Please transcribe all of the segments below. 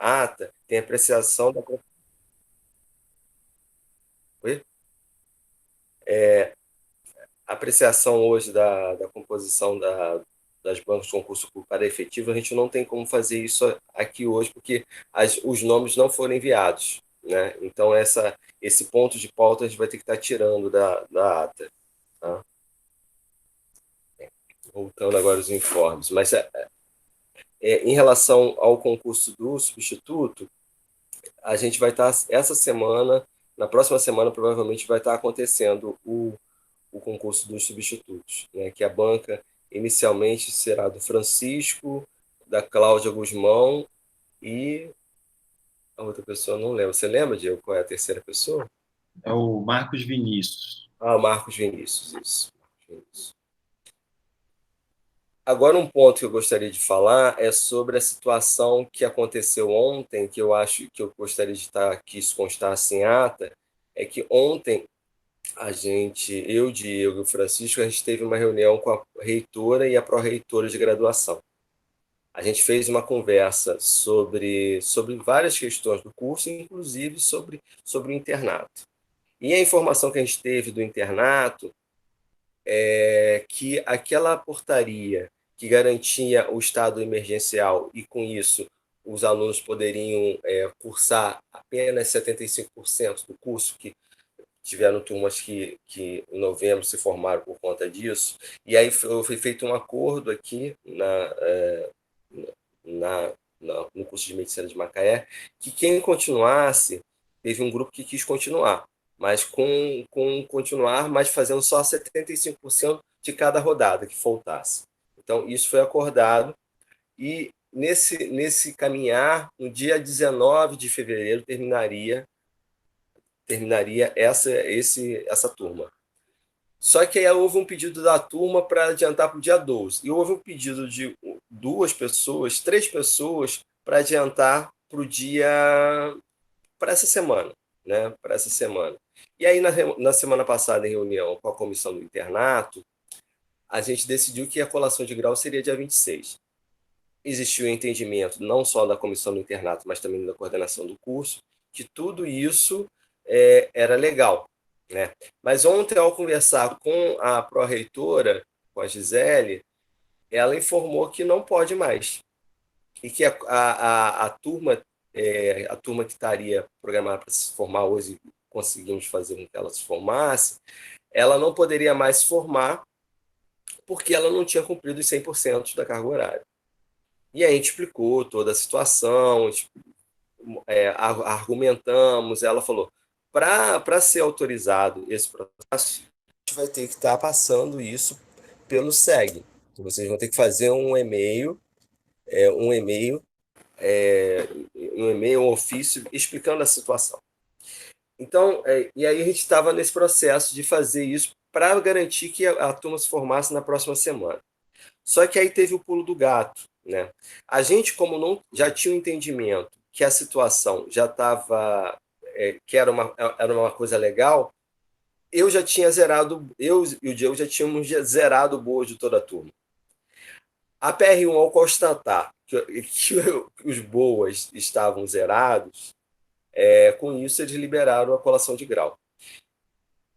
ata, tem apreciação da... Oi? Apreciação hoje da composição das bancas de concurso público para efetivo, a gente não tem como fazer isso aqui hoje, porque os nomes não foram enviados, né? Então, esse ponto de pauta a gente vai ter que estar tirando da ata. Tá? Voltando agora aos informes. Mas em relação ao concurso do substituto, a gente vai estar, essa semana, na próxima semana, provavelmente vai estar acontecendo o concurso dos substitutos, né? Que a banca inicialmente será do Francisco, da Cláudia Guzmão e a outra pessoa não lembro. Você lembra, Diego, qual é a terceira pessoa? É o Marcos Vinícius. Ah, Marcos Vinícius, isso. Marcos Vinícius. Agora, um ponto que eu gostaria de falar é sobre a situação que aconteceu ontem, que eu acho que eu gostaria de estar, que isso constasse em ata, é que ontem eu, Diego e o Francisco, a gente teve uma reunião com a reitora e a pró-reitora de graduação. A gente fez uma conversa sobre várias questões do curso, inclusive sobre o internato. E a informação que a gente teve do internato é que aquela portaria que garantia o estado emergencial e, com isso, os alunos poderiam cursar apenas 75% do curso, que tiveram turmas que em novembro se formaram por conta disso, e aí foi feito um acordo aqui na, no curso de medicina de Macaé, que quem continuasse, teve um grupo que quis continuar, mas com continuar, mas fazendo só 75% de cada rodada que faltasse. Então, isso foi acordado, e nesse caminhar, no dia 19 de fevereiro, terminaria essa turma. Só que aí houve um pedido da turma para adiantar para o dia 12. E houve um pedido de três pessoas, para adiantar para o dia, para essa semana, né? Para essa semana. E aí, na semana passada, em reunião com a comissão do internato, a gente decidiu que a colação de grau seria dia 26. Existiu um entendimento, não só da comissão do internato, mas também da coordenação do curso, que tudo isso era legal, né? Mas ontem, ao conversar com a pró-reitora, com a Gisele, ela informou que não pode mais. E que a turma que estaria programada para se formar hoje, conseguimos fazer com que ela se formasse, ela não poderia mais se formar porque ela não tinha cumprido os 100% da carga horária. E aí a gente explicou toda a situação, argumentamos, ela falou, para ser autorizado esse processo, a gente vai ter que estar passando isso pelo SEG. Vocês vão ter que fazer um e-mail, um ofício explicando a situação. Então, e aí a gente estava nesse processo de fazer isso para garantir que a turma se formasse na próxima semana. Só que aí teve o pulo do gato, né? A gente, como não já tinha um entendimento que a situação já estava, que era uma coisa legal, eu já tinha zerado, eu e o Diego já tínhamos zerado o boa de toda a turma. A PR1, ao constatar que os boas estavam zerados, com isso eles liberaram a colação de grau.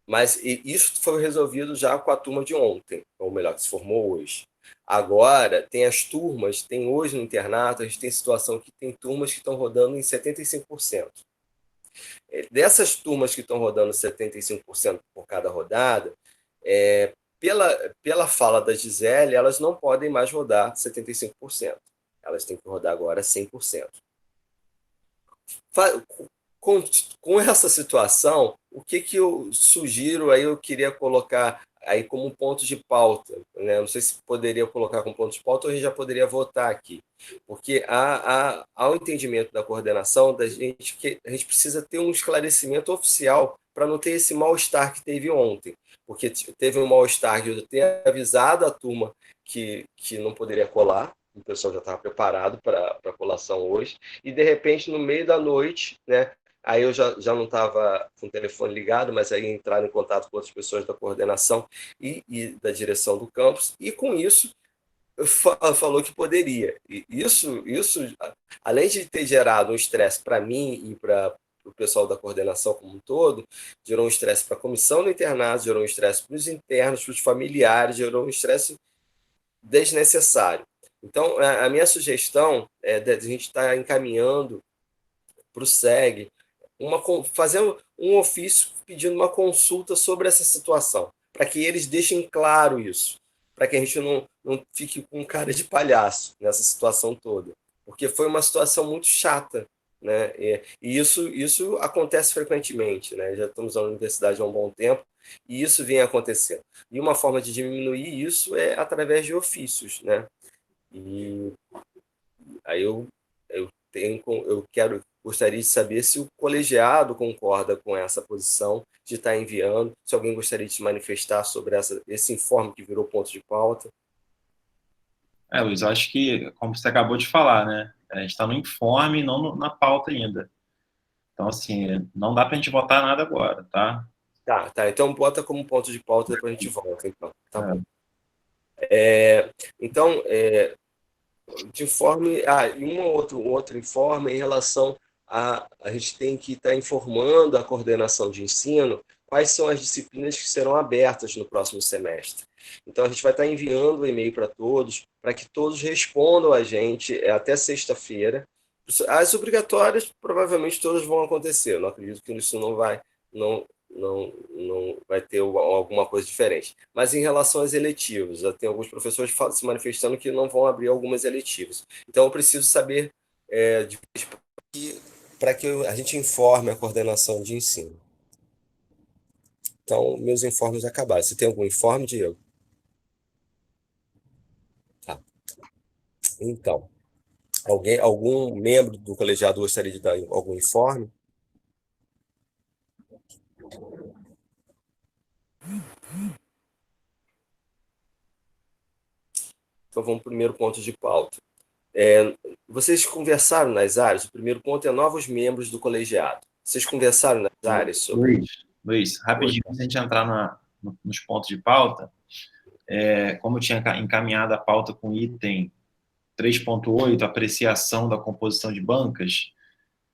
Mas isso foi resolvido já com a turma de ontem, ou melhor, que se formou hoje. Agora, tem as turmas, tem hoje no internato, a gente tem situação que tem turmas que estão rodando em 75%. Dessas turmas que estão rodando 75% por cada rodada, pela fala da Gisele, elas não podem mais rodar 75%. Elas têm que rodar agora 100%. Com, com essa situação, o que eu sugiro aí, eu queria colocar aí como ponto de pauta, né? Não sei se poderia colocar como ponto de pauta ou a gente já poderia votar aqui, porque há o entendimento da coordenação da gente que a gente precisa ter um esclarecimento oficial para não ter esse mal-estar que teve ontem, porque teve um mal-estar de eu ter avisado a turma que não poderia colar, o pessoal já estava preparado para a colação hoje, e de repente, no meio da noite, né, aí eu já não estava com o telefone ligado, mas aí entraram em contato com outras pessoas da coordenação e da direção do campus, e com isso falou que poderia. E isso, além de ter gerado um estresse para mim e para o pessoal da coordenação como um todo, gerou um estresse para a comissão do internato, gerou um estresse para os internos, para os familiares, gerou um estresse desnecessário. Então, a minha sugestão é de a gente estar encaminhando para o SEG, fazendo um ofício pedindo uma consulta sobre essa situação, para que eles deixem claro isso, para que a gente não fique com cara de palhaço nessa situação toda, porque foi uma situação muito chata, né? E isso acontece frequentemente, né? Já estamos na universidade há um bom tempo e isso vem acontecendo. E uma forma de diminuir isso é através de ofícios, né? E aí gostaria de saber se o colegiado concorda com essa posição de estar enviando, se alguém gostaria de se manifestar sobre esse informe que virou ponto de pauta. Luiz, eu acho que, como você acabou de falar, né? A gente está no informe, não na pauta ainda. Então, assim, não dá para a gente votar nada agora, tá? Tá, então bota como ponto de pauta, depois a gente volta, então. Tá bom. É. Então, de informe. E um outro informe em relação a gente tem que estar informando a coordenação de ensino quais são as disciplinas que serão abertas no próximo semestre. Então, a gente vai estar enviando o e-mail para todos, para que todos respondam a gente até sexta-feira. As obrigatórias, provavelmente, todas vão acontecer. Eu não acredito que isso não vai ter alguma coisa diferente. Mas em relação às eletivas, já tem alguns professores se manifestando que não vão abrir algumas eletivas. Então eu preciso saber para que a gente informe a coordenação de ensino. Então, meus informes acabaram. Você tem algum informe, Diego? Tá. Então, algum membro do colegiado gostaria de dar algum informe? Então, vamos para o primeiro ponto de pauta. Vocês conversaram nas áreas? O primeiro ponto é novos membros do colegiado. Vocês conversaram nas áreas sobre. Luiz, rapidinho, antes de a gente entrar nos pontos de pauta, como eu tinha encaminhado a pauta com item 3.8, apreciação da composição de bancas,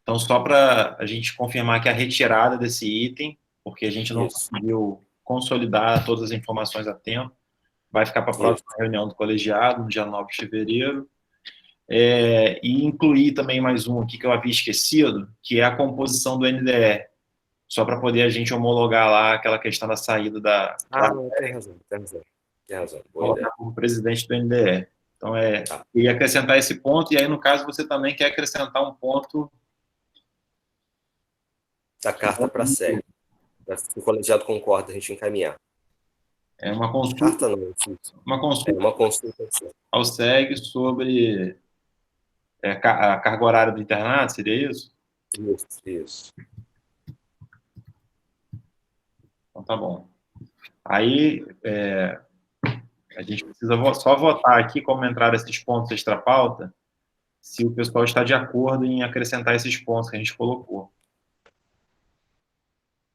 então só para a gente confirmar que a retirada desse item, porque a gente não conseguiu consolidar todas as informações a tempo, vai ficar para a próxima reunião do colegiado, no dia 9 de fevereiro. E incluir também mais um aqui que eu havia esquecido, que é a composição do NDE, só para poder a gente homologar lá aquela questão da saída Não, tem razão, tem razão. Tem razão, boa colocar ideia. como presidente do NDE. Então, e acrescentar esse ponto, e aí, no caso, você também quer acrescentar um ponto Da carta para a SEG. Se o colegiado concorda, a gente encaminhar. uma consulta, Carta não, uma consulta uma consulta. ao SEG sobre a carga horária do internato, seria isso? Isso. Então, tá bom. Aí, a gente precisa só votar aqui como entrar esses pontos extra-pauta, se o pessoal está de acordo em acrescentar esses pontos que a gente colocou.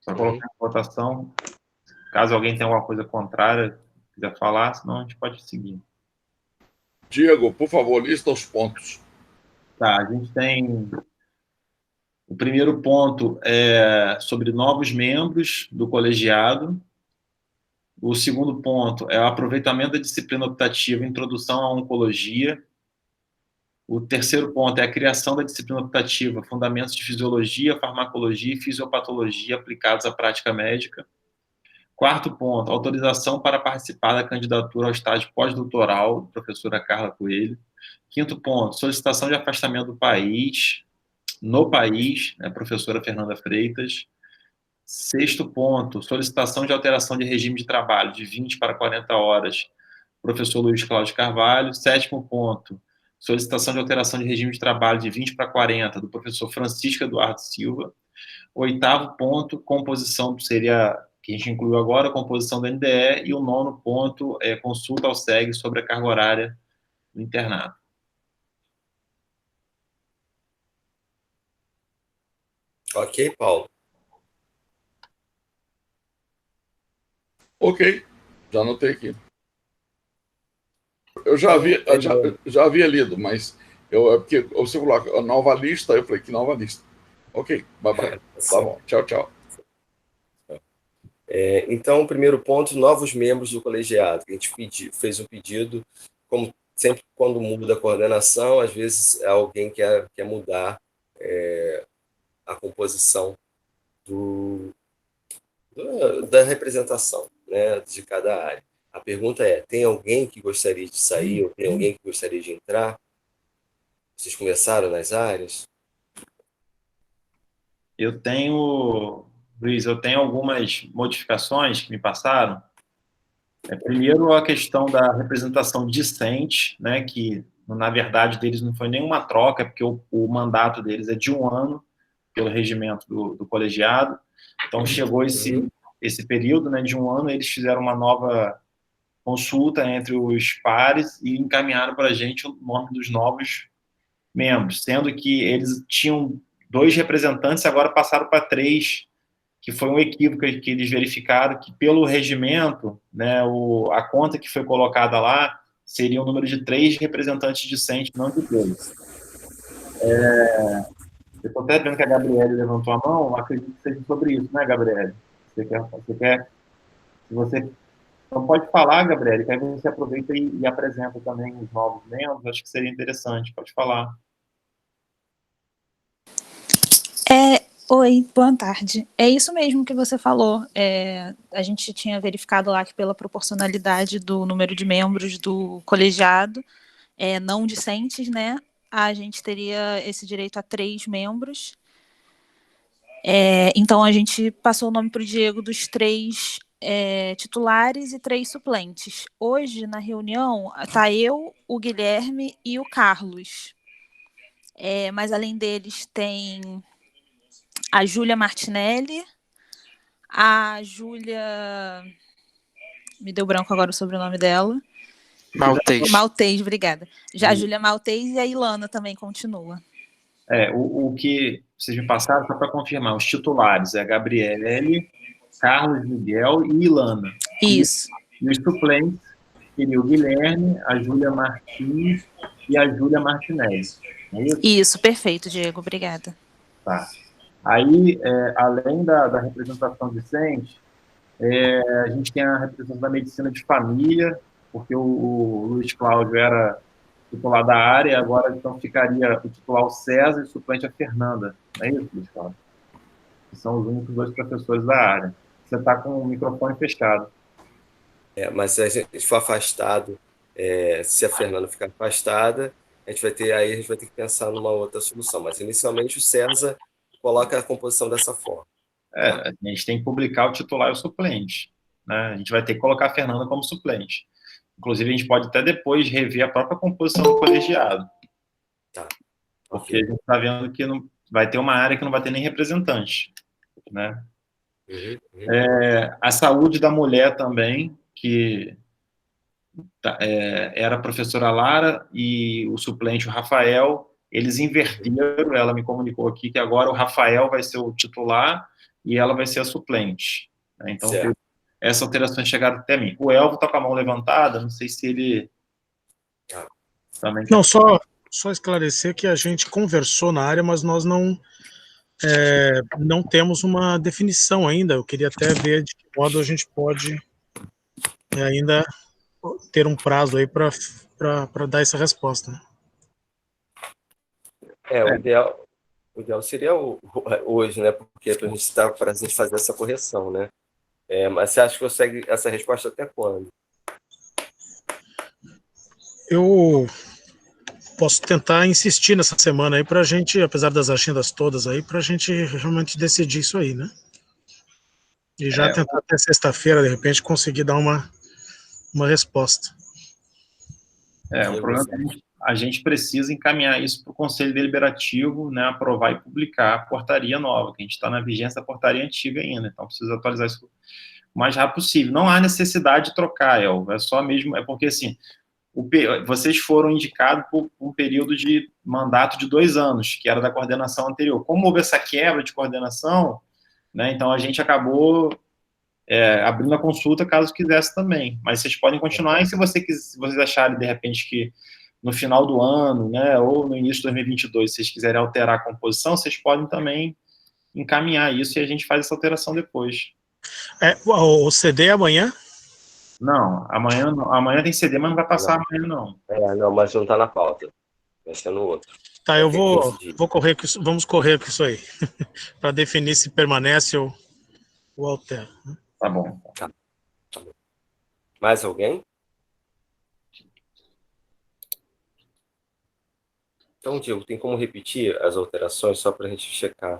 Só colocar em votação. Caso alguém tenha alguma coisa contrária, quiser falar, senão a gente pode seguir. Diego, por favor, lista os pontos. Tá, a gente tem... O primeiro ponto é sobre novos membros do colegiado. O segundo ponto é o aproveitamento da disciplina optativa Introdução à Oncologia. O terceiro ponto é a criação da disciplina optativa Fundamentos de Fisiologia, Farmacologia e Fisiopatologia aplicados à prática médica. Quarto ponto, autorização para participar da candidatura ao estágio pós-doutoral, professora Carla Coelho. Quinto ponto, solicitação de afastamento do país, no país, professora Fernanda Freitas. Sexto ponto, solicitação de alteração de regime de trabalho de 20 para 40 horas, professor Luiz Cláudio Carvalho. Sétimo ponto, solicitação de alteração de regime de trabalho de 20 para 40, do professor Francisco Eduardo Silva. Oitavo ponto, composição, seria, que a gente incluiu agora, composição do NDE. E o nono ponto é consulta ao SEG sobre a carga horária do internato. Ok, Paulo? Ok, já anotei aqui. Eu já havia lido, mas porque você falou a nova lista, eu falei, que nova lista? Ok, bye bye. Tá bom, tchau, tchau. Então, o primeiro ponto, novos membros do colegiado. A gente fez um pedido, como sempre quando muda a coordenação, às vezes alguém quer mudar a composição da representação, né, de cada área. A pergunta é, tem alguém que gostaria de sair ou tem alguém que gostaria de entrar? Vocês conversaram nas áreas? Luiz, eu tenho algumas modificações que me passaram. Primeiro, a questão da representação discente, né, que, na verdade, deles não foi nenhuma troca, porque o mandato deles é de 1 ano, pelo regimento do colegiado. Então, chegou esse período, né, de 1 ano, eles fizeram uma nova consulta entre os pares e encaminharam para a gente o nome dos novos membros, sendo que eles tinham 2 representantes e agora passaram para 3, que foi um equívoco que eles verificaram que, pelo regimento, né, a conta que foi colocada lá seria um número de 3 representantes discentes, não de 2. Eu estou até vendo que a Gabriele levantou a mão, acredito que seja sobre isso, né, Gabriele? Se você não pode falar, Gabriele, que aí você aproveita e apresenta também os novos membros, acho que seria interessante, pode falar. Oi, boa tarde. É isso mesmo que você falou. A gente tinha verificado lá que pela proporcionalidade do número de membros do colegiado, não discentes, né, a gente teria esse direito a 3 membros. Então, a gente passou o nome para o Diego dos 3 titulares e 3 suplentes. Hoje, na reunião, está eu, o Guilherme e o Carlos. Mas, além deles, tem a Júlia Martinelli, a Júlia... Me deu branco agora o sobrenome dela. Maltês, obrigada. Já a Júlia Maltês e a Ilana também continua. O que vocês me passaram, só para confirmar, os titulares é a Gabriele, Carlos Miguel e Ilana. Isso. E os suplentes seria o Guilherme, a Júlia Martins e a Júlia Martinelli. É isso? Isso, perfeito, Diego, obrigada. Tá. Aí, além da representação discente, a gente tem a representação da medicina de família, porque o Luiz Cláudio era titular da área, agora então ficaria o titular o César e o suplente a Fernanda. Não é isso, Luiz Cláudio? Que são os únicos 2 professores da área. Você está com o microfone fechado. Mas se a gente for afastado, se a Fernanda ficar afastada, a gente vai ter que pensar numa outra solução. Mas, inicialmente, o César coloca a composição dessa forma. A gente tem que publicar o titular e o suplente, né? A gente vai ter que colocar a Fernanda como suplente. Inclusive, a gente pode até depois rever a própria composição do colegiado. Tá. Porque a gente está vendo que não, vai ter uma área que não vai ter nem representante, né? A saúde da mulher também, que era a professora Lara e o suplente, o Rafael, eles inverteram, ela me comunicou aqui que agora o Rafael vai ser o titular e ela vai ser a suplente. Né? Então, essas alterações chegaram até mim. O Elvo está com a mão levantada, não sei se ele... também não, só esclarecer que a gente conversou na área, mas nós não temos uma definição ainda. Eu queria até ver de que modo a gente pode ainda ter um prazo aí para dar essa resposta. Né? O ideal seria hoje, né? Porque a gente está para a gente fazer essa correção, né? Mas você acha que consegue essa resposta até quando? Eu posso tentar insistir nessa semana aí para a gente, apesar das agendas todas aí, para a gente realmente decidir isso aí, né? E já tentar até sexta-feira, de repente, conseguir dar uma resposta. O problema é que a gente precisa encaminhar isso para o Conselho Deliberativo, né, aprovar e publicar a portaria nova, que a gente está na vigência da portaria antiga ainda, então precisa atualizar isso o mais rápido possível. Não há necessidade de trocar, é só mesmo, porque assim, vocês foram indicados por um período de mandato de 2 anos, que era da coordenação anterior. Como houve essa quebra de coordenação, né, então a gente acabou abrindo a consulta caso quisesse também. Mas vocês podem continuar, e se vocês acharem, de repente, que no final do ano, né, ou no início de 2022, se vocês quiserem alterar a composição, vocês podem também encaminhar isso e a gente faz essa alteração depois. O CD é amanhã? Não, amanhã tem CD, mas não vai passar amanhã, não. Não, mas não está na pauta. Vai ser no outro. Tá, eu vou correr com isso, vamos correr com isso aí, para definir se permanece ou altera. Tá bom. Tá bom. Mais alguém? Então, Diego, tem como repetir as alterações só para a gente checar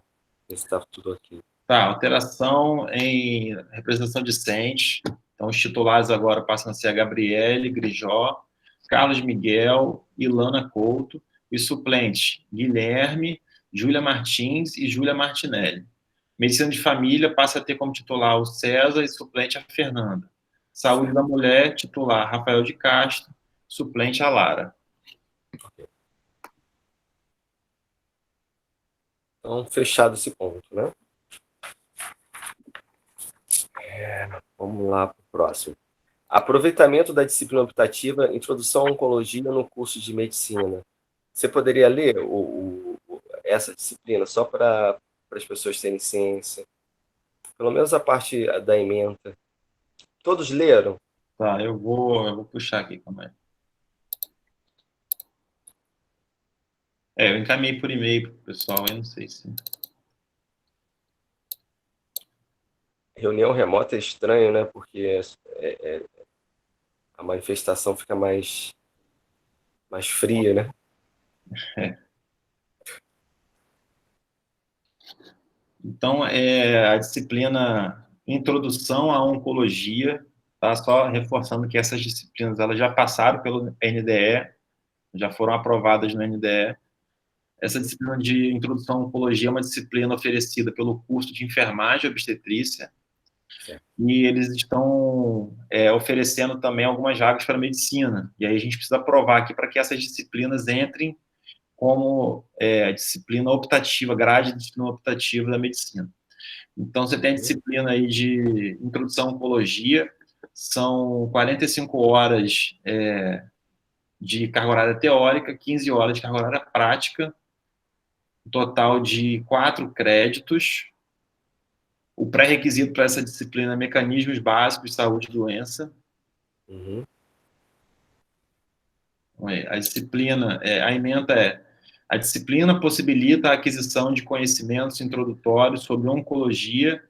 se está tudo aqui? Tá, alteração em representação discente. Então, os titulares agora passam a ser a Gabriele Grijó, Carlos Miguel, Ilana Couto, e suplentes Guilherme, Júlia Martins e Júlia Martinelli. Medicina de família passa a ter como titular o César e suplente a Fernanda. Saúde da mulher, titular Rafael de Castro, suplente a Lara. Então, fechado esse ponto, né? Vamos lá para o próximo. Aproveitamento da disciplina optativa, introdução à oncologia no curso de medicina. Você poderia ler essa disciplina só para as pessoas terem ciência? Pelo menos a parte da ementa. Todos leram? Tá, eu vou puxar aqui, calma aí. Eu encaminhei por e-mail para o pessoal, eu não sei se... Reunião remota é estranho, né? Porque a manifestação fica mais fria, né? Então, a disciplina Introdução à Oncologia, tá? Só reforçando que essas disciplinas elas já passaram pelo NDE, já foram aprovadas no NDE. Essa disciplina de Introdução à Oncologia é uma disciplina oferecida pelo curso de Enfermagem e Obstetrícia, e eles estão oferecendo também algumas vagas para medicina. E aí a gente precisa aprovar aqui para que essas disciplinas entrem como disciplina optativa, grade de disciplina optativa da medicina. Então, você tem a disciplina aí de Introdução à Oncologia, são 45 horas de carga horária teórica, 15 horas de carga horária prática, um total de 4 créditos. O pré-requisito para essa disciplina é mecanismos básicos de saúde e doença. Uhum. A disciplina, a ementa a disciplina possibilita a aquisição de conhecimentos introdutórios sobre oncologia,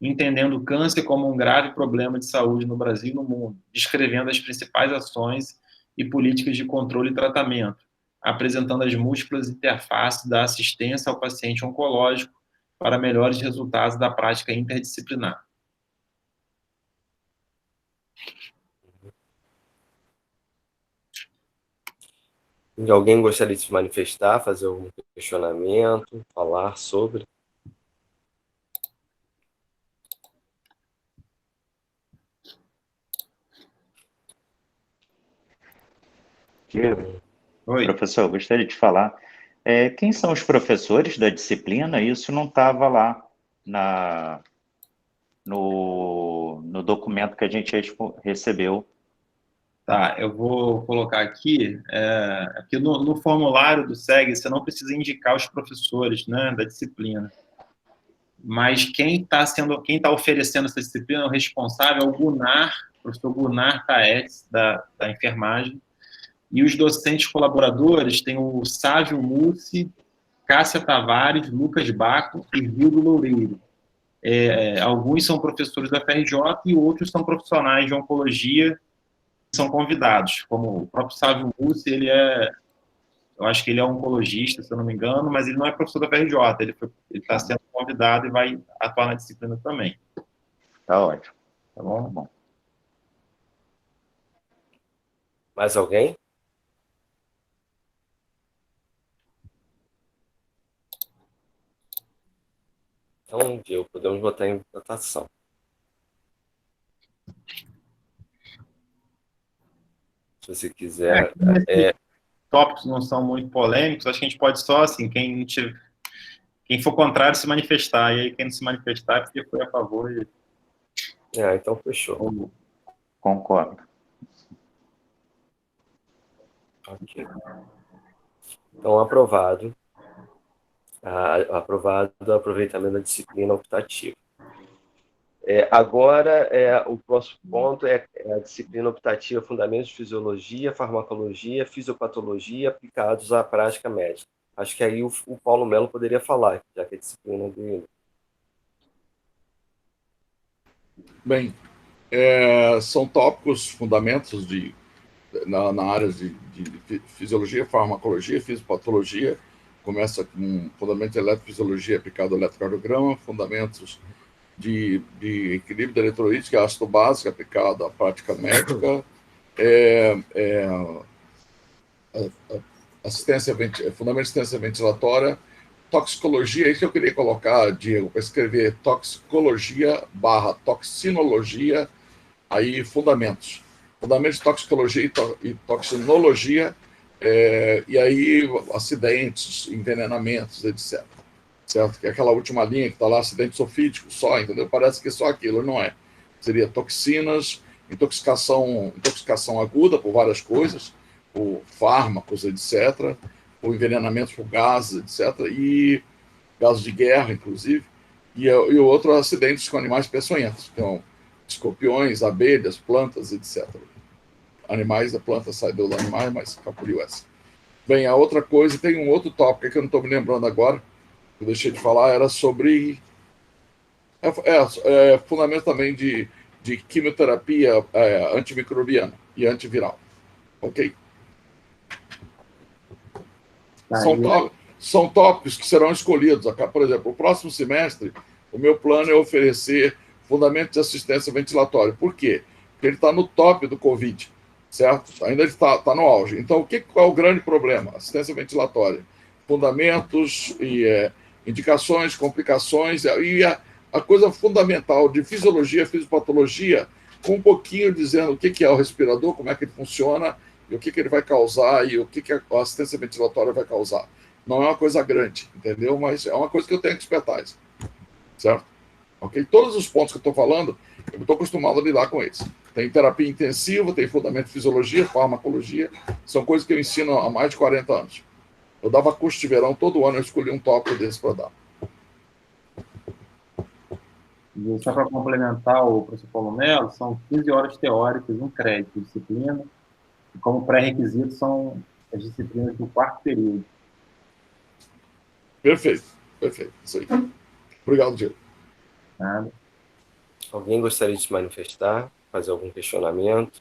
entendendo o câncer como um grave problema de saúde no Brasil e no mundo, descrevendo as principais ações e políticas de controle e tratamento, apresentando as múltiplas interfaces da assistência ao paciente oncológico para melhores resultados da prática interdisciplinar. E alguém gostaria de se manifestar, fazer algum questionamento, falar sobre? Diego, Oi. professor, eu gostaria de falar. Quem são os professores da disciplina? Isso não estava lá no documento que a gente recebeu. Tá, eu vou colocar aqui, aqui no formulário do SEG, você não precisa indicar os professores, né, da disciplina. Mas quem está oferecendo essa disciplina, o responsável é o Gunnar, o professor Gunnar Taetz, da enfermagem, e os docentes colaboradores têm o Sávio Mussi, Cássia Tavares, Lucas Baco e Vildo Loureiro. Alguns são professores da FRJ e outros são profissionais de oncologia que são convidados, como o próprio Sávio Mussi, eu acho que ele é oncologista, se eu não me engano, mas ele não é professor da FRJ, ele está sendo convidado e vai atuar na disciplina também. Tá ótimo. Tá bom? Tá bom. Mais alguém? Então, Diego, podemos botar em votação. Se você quiser. Tópicos não são muito polêmicos, acho que a gente pode só, assim, quem for contrário, se manifestar. E aí, quem não se manifestar é porque foi a favor. Então fechou. Concordo. Ok. Então, aprovado. Aprovado o aproveitamento da disciplina optativa. Agora, o próximo ponto é a disciplina optativa Fundamentos de Fisiologia, Farmacologia, Fisiopatologia aplicados à prática médica. Acho que aí o Paulo Melo poderia falar, já que é a disciplina dele. Bem, são tópicos, fundamentos na área de fisiologia, farmacologia, fisiopatologia. Começa com fundamentos de eletrofisiologia aplicado ao eletrocardiograma, fundamentos de equilíbrio da eletrolítica, ácido básico aplicado à prática médica, fundamentos de assistência ventilatória, toxicologia, isso que eu queria colocar, Diego, para escrever toxicologia / toxinologia, aí fundamentos de toxicologia e toxinologia, e aí acidentes, envenenamentos, etc. Certo? Que é aquela última linha que está lá, acidente sofítico só, entendeu? Parece que é só aquilo, não é. Seria toxinas, intoxicação aguda por várias coisas, por fármacos, etc., por envenenamentos por gases, etc., e gases de guerra, inclusive, e o outro, acidentes com animais peçonhentos, então, escorpiões, abelhas, plantas, etc. Animais, da planta sai dos animais, mas capuriu essa. Bem, a outra coisa, tem um outro tópico que eu não estou me lembrando agora, eu deixei de falar, era sobre fundamento também de quimioterapia antimicrobiana e antiviral. Ok? São tópicos que serão escolhidos. Por exemplo, o próximo semestre, o meu plano é oferecer fundamentos de assistência ventilatória. Por quê? Porque ele está no top do Covid, certo? Ainda ele está no auge. Então, qual é o grande problema? Assistência ventilatória. Fundamentos e indicações, complicações, e a coisa fundamental de fisiologia, fisiopatologia, com um pouquinho dizendo o que é o respirador, como é que ele funciona, e o que ele vai causar, e o que a assistência ventilatória vai causar. Não é uma coisa grande, entendeu? Mas é uma coisa que eu tenho expertise, certo? Ok? Todos os pontos que eu estou falando, eu estou acostumado a lidar com eles. Tem terapia intensiva, tem fundamento de fisiologia, farmacologia, são coisas que eu ensino há mais de 40 anos. Eu dava curso de verão, todo ano eu escolhi um tópico desse para dar. E só para complementar o professor Paulo Melo, são 15 horas teóricas, um crédito de disciplina, e como pré-requisito são as disciplinas do quarto período. Perfeito, isso aí. Obrigado, Diego. Nada. Alguém gostaria de se manifestar, fazer algum questionamento?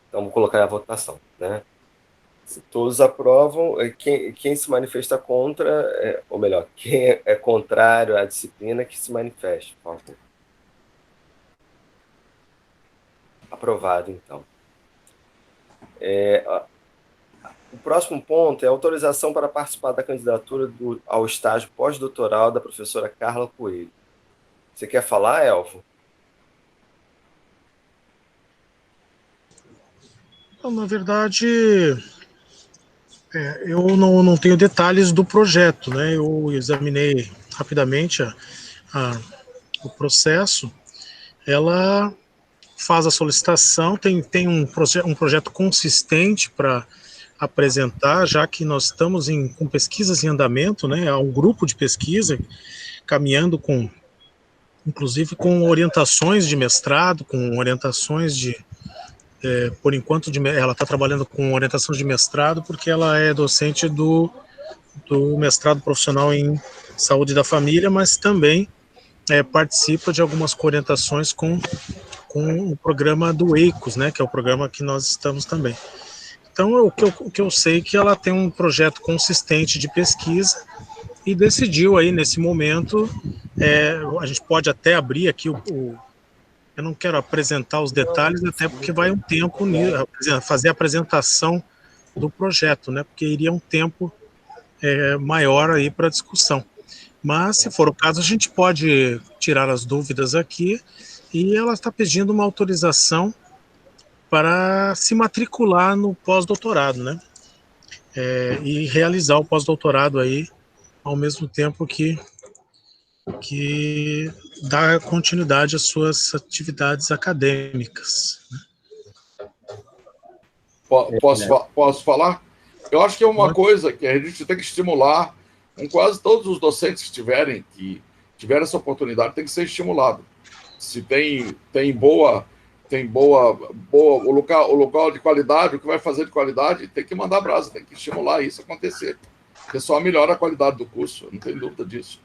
Então, vou colocar a votação, né? Se todos aprovam, quem se manifesta contra, ou melhor, quem é contrário à disciplina, que se manifeste, por favor. Aprovado, então. O próximo ponto é autorização para participar da candidatura ao estágio pós-doutoral da professora Carla Coelho. Você quer falar, Elvo? Na verdade, eu não tenho detalhes do projeto, né? Eu examinei rapidamente o processo. Ela faz a solicitação, tem um projeto consistente para apresentar, já que nós estamos com pesquisas em andamento, né? Há um grupo de pesquisa caminhando inclusive com orientações de mestrado, com orientações por enquanto, ela está trabalhando com orientação de mestrado, porque ela é docente do mestrado profissional em saúde da família, mas também participa de algumas orientações com o programa do EICOS, né, que é o programa que nós estamos também. Então, o que eu sei é que ela tem um projeto consistente de pesquisa e decidiu aí, nesse momento, a gente pode até abrir aqui eu não quero apresentar os detalhes, até porque vai um tempo fazer a apresentação do projeto, né? Porque iria um tempo maior aí para discussão. Mas, se for o caso, a gente pode tirar as dúvidas aqui e ela está pedindo uma autorização para se matricular no pós-doutorado, né? E realizar o pós-doutorado aí ao mesmo tempo que dá continuidade às suas atividades acadêmicas. Posso falar? Eu acho que é uma coisa que a gente tem que estimular, com quase todos os docentes que tiveram essa oportunidade, tem que ser estimulado. Se tem boa o local de qualidade, o que vai fazer de qualidade, tem que mandar brasa, tem que estimular isso a acontecer. Porque só melhora a qualidade do curso, não tem dúvida disso.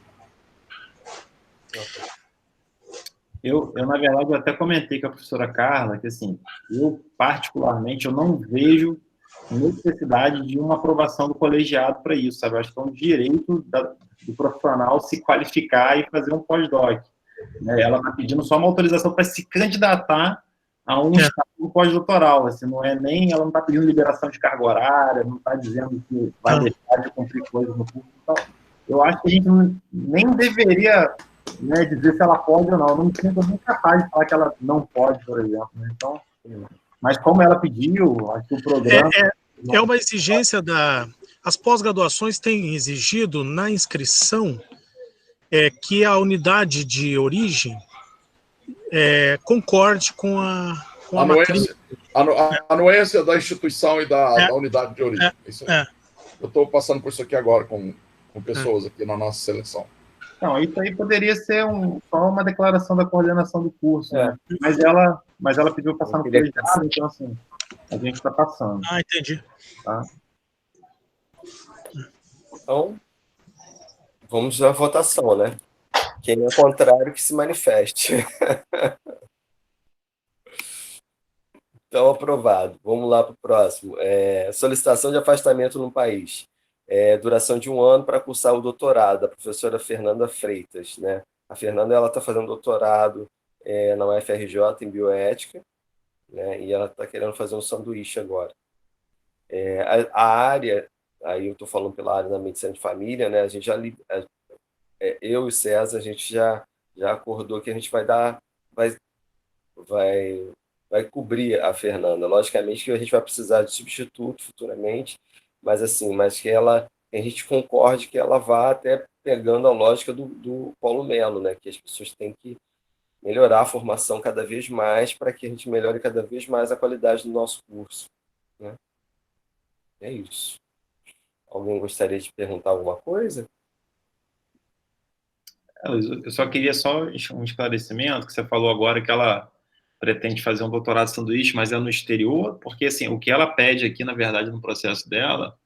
Eu, na verdade, eu até comentei com a professora Carla que, assim, eu, particularmente, eu não vejo necessidade de uma aprovação do colegiado para isso, sabe? Eu acho que é um direito do profissional se qualificar e fazer um pós-doc. Né? Ela está pedindo só uma autorização para se candidatar a um estágio pós-doutoral. Assim, não é nem, ela não está pedindo liberação de carga horária, não está dizendo que vai deixar de cumprir coisas no curso. Então, eu acho que a gente nem deveria, né, dizer se ela pode ou não. Eu não me sinto nem capaz de falar que ela não pode, por exemplo. Né? Então, mas como ela pediu, acho que o programa... É uma exigência as pós-graduações têm exigido na inscrição que a unidade de origem concorde com a matrícula. A anuência da instituição e da unidade de origem. Isso aí. Eu estou passando por isso aqui agora com pessoas aqui na nossa seleção. Não, isso aí poderia ser só uma declaração da coordenação do curso, né? Mas ela pediu passar no colegiado, então, assim, a gente está passando. Entendi. Tá? Então, vamos à votação, né? Quem é contrário que se manifeste. Então, aprovado. Vamos lá para o próximo. Solicitação de afastamento no país. Duração de 1 ano para cursar o doutorado, da professora Fernanda Freitas. Né? A Fernanda está fazendo doutorado na UFRJ em bioética, né? E ela está querendo fazer um sanduíche agora. A área, aí eu estou falando pela área da medicina de família, né? A gente eu e o César, a gente já acordou que a gente vai cobrir a Fernanda. Logicamente que a gente vai precisar de substituto futuramente, mas que a gente concorde que ela vá até pegando a lógica do Paulo Melo, né? Que as pessoas têm que melhorar a formação cada vez mais para que a gente melhore cada vez mais a qualidade do nosso curso. Né? É isso. Alguém gostaria de perguntar alguma coisa? Eu só queria um esclarecimento, que você falou agora que ela pretende fazer um doutorado sanduíche, mas é no exterior, porque assim, o que ela pede aqui, na verdade, no processo dela,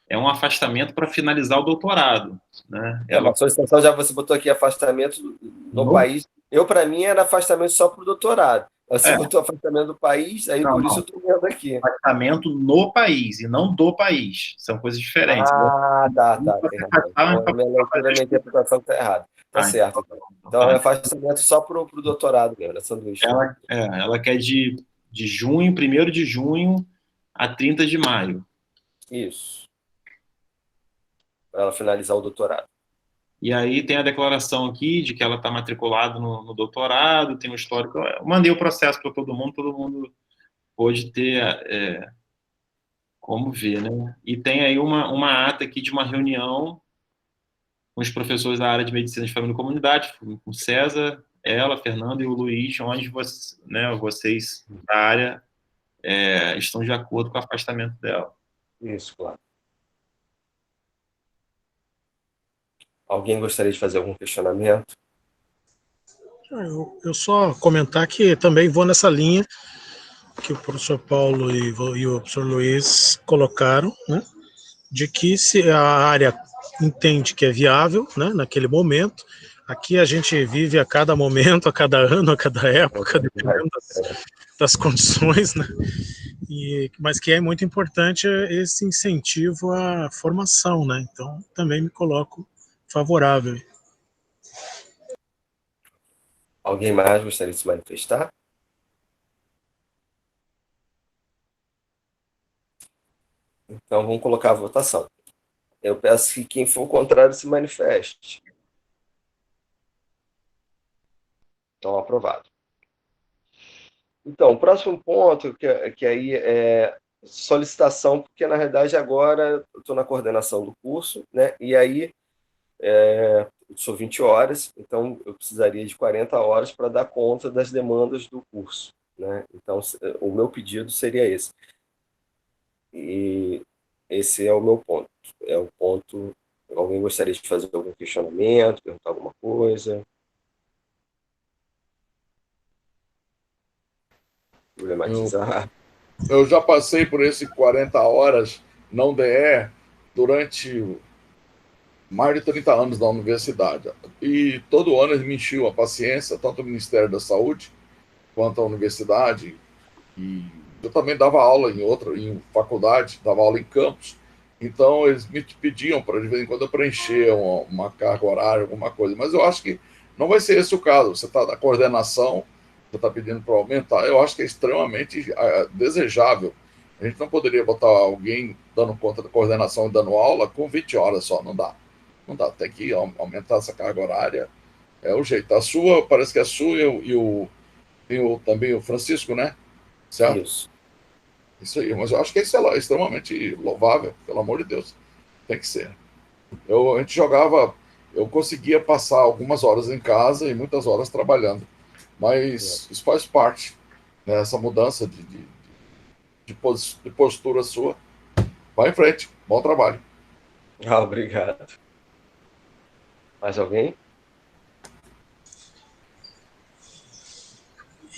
é um afastamento para finalizar o doutorado. Né? A solicitação já você botou aqui afastamento no país. Para mim, era afastamento só para o doutorado. Você botou afastamento do país, aí por isso eu estou vendo aqui. Afastamento no país e não do país. São coisas diferentes. Tá. Então, minha interpretação está errada. Tá certo. Então, é afastamento só para o doutorado mesmo, sanduíche. Ela quer de junho, 1º de junho a 30 de maio. Isso. Para ela finalizar o doutorado. E aí tem a declaração aqui de que ela está matriculada no doutorado, tem um histórico. Eu mandei o processo para todo mundo pôde ter como ver, né? E tem aí uma ata aqui de uma reunião com os professores da área de Medicina de Família e Comunidade, com o César, ela, Fernanda e o Luiz, onde vocês da área estão de acordo com o afastamento dela. Isso, claro. Alguém gostaria de fazer algum questionamento? Eu só comentar que também vou nessa linha que o professor Paulo e o professor Luiz colocaram, né, de que se a área entende que é viável, né, naquele momento, aqui a gente vive a cada momento, a cada ano, a cada época, dependendo das condições, né, mas que é muito importante esse incentivo à formação, né, então também me coloco favorável. Alguém mais gostaria de se manifestar? Então, vamos colocar a votação. Eu peço que quem for contrário se manifeste. Então, aprovado. Então, o próximo ponto, que aí é solicitação, porque na realidade agora eu estou na coordenação do curso, né? E aí sou 20 horas, então eu precisaria de 40 horas para dar conta das demandas do curso, né? Então, o meu pedido seria esse. E esse é o meu ponto. É o ponto. Alguém gostaria de fazer algum questionamento, perguntar alguma coisa? Eu, Problematizar? eu já passei por esse 40 horas não DE durante mais de 30 anos na universidade. E todo ano eles me enchiam a paciência, tanto o Ministério da Saúde quanto a universidade. E eu também dava aula em faculdade, dava aula em campus. Então eles me pediam para de vez em quando eu preencher uma carga horária, alguma coisa. Mas eu acho que não vai ser esse o caso. Você está na coordenação, você está pedindo para aumentar. Eu acho que é extremamente desejável. A gente não poderia botar alguém dando conta da coordenação e dando aula com 20 horas só. Não dá. Não dá. Tem que aumentar essa carga horária. É o jeito. A sua, parece que a sua também o Francisco, né? Certo? Isso. Isso aí, mas eu acho que isso é extremamente louvável, pelo amor de Deus. Tem que ser. A gente jogava, eu conseguia passar algumas horas em casa e muitas horas trabalhando, mas isso faz parte, né, essa mudança de postura sua. Vai em frente, bom trabalho. Ah, obrigado. Mais alguém?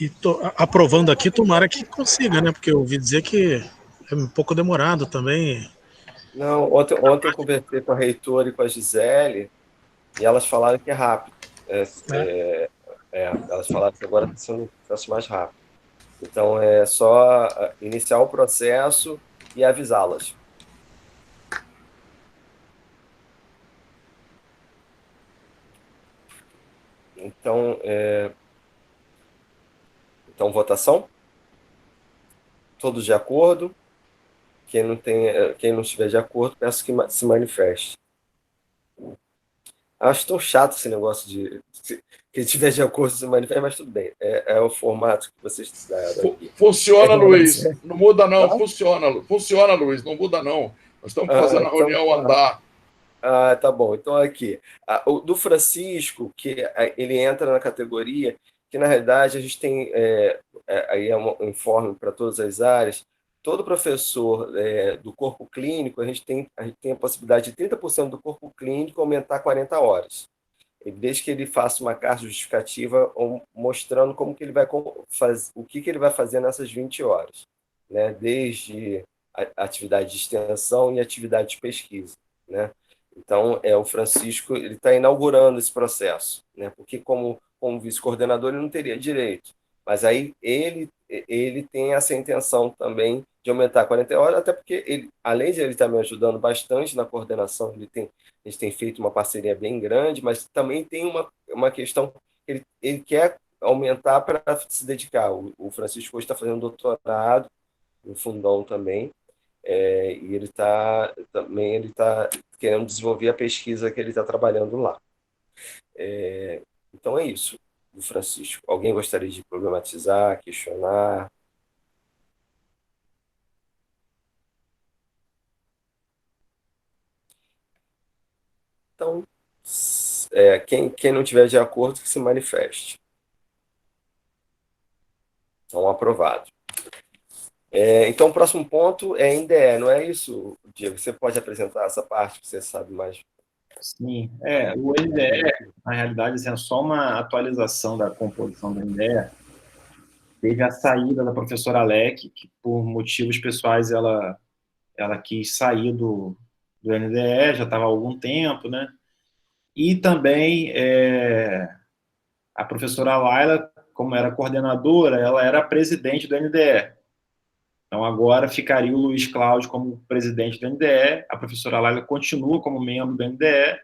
E aprovando aqui, tomara que consiga, né? Porque eu ouvi dizer que é um pouco demorado também. Não, ontem eu conversei com a reitora e com a Gisele e elas falaram que é rápido. Né? Elas falaram que agora está sendo um processo mais rápido. Então é só iniciar o processo e avisá-las. Então, votação? Todos de acordo? Quem não estiver de acordo, peço que se manifeste. Acho tão chato esse negócio de quem estiver de acordo se manifeste, mas tudo bem. É o formato que vocês deram aqui. Funciona, Luiz. Não muda, não. Tá? Funciona. Funciona, Luiz. Não muda, não. Nós estamos fazendo a Então, reunião andar. tá bom. Então, aqui. O do Francisco, que ele entra na categoria, que na realidade a gente tem, aí é um informe para todas as áreas, todo professor do corpo clínico, a gente tem a possibilidade de 30% do corpo clínico aumentar 40 horas. Desde que ele faça uma carta justificativa mostrando como que ele vai fazer, o que ele vai fazer nessas 20 horas, né? Desde atividade de extensão e atividade de pesquisa, né? Então, o Francisco ele está inaugurando esse processo, né? Porque como vice-coordenador ele não teria direito, mas aí ele tem essa intenção também de aumentar 40 horas, até porque ele, além de ele estar me ajudando bastante na coordenação, a gente tem feito uma parceria bem grande, mas também tem uma questão que ele quer aumentar para se dedicar. O Francisco hoje está fazendo doutorado no Fundão também, e ele está querendo desenvolver a pesquisa que ele está trabalhando lá. Então é isso, do Francisco. Alguém gostaria de problematizar, questionar? Então, quem não tiver de acordo, que se manifeste. Então, aprovado. Então, o próximo ponto é NDE, não é isso, Diego? Você pode apresentar essa parte que você sabe mais? Sim, o NDE, na realidade, assim, é só uma atualização da composição do NDE. Teve a saída da professora Alec, que por motivos pessoais ela quis sair do NDE, já estava há algum tempo, né? E também a professora Laila, como era coordenadora, ela era presidente do NDE. Então, agora ficaria o Luiz Cláudio como presidente do NDE, a professora Laila continua como membro do NDE,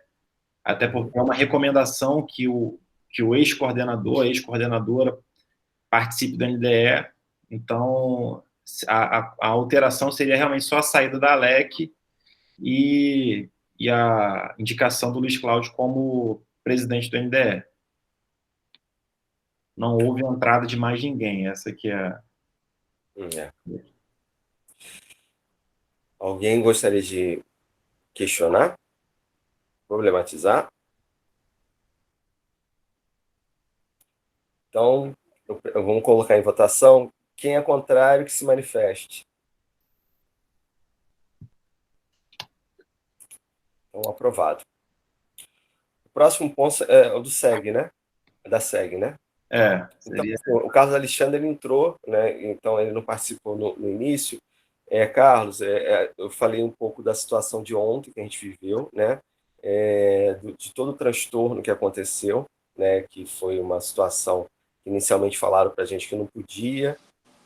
até porque é uma recomendação que o ex-coordenador, a ex-coordenadora participe do NDE. Então, a alteração seria realmente só a saída da ALEC e a indicação do Luiz Cláudio como presidente do NDE. Não houve entrada de mais ninguém, essa que é É. Alguém gostaria de questionar? Problematizar? Então, vamos colocar em votação. Quem é contrário, que se manifeste. Então, aprovado. O próximo ponto é o do SEG, né? Da SEG, né? Seria. Então, o Carlos Alexandre ele entrou, né? Então ele não participou no início. Carlos, eu falei um pouco da situação de ontem que a gente viveu, né? De todo o transtorno que aconteceu, né? Que foi uma situação que inicialmente falaram para a gente que não podia,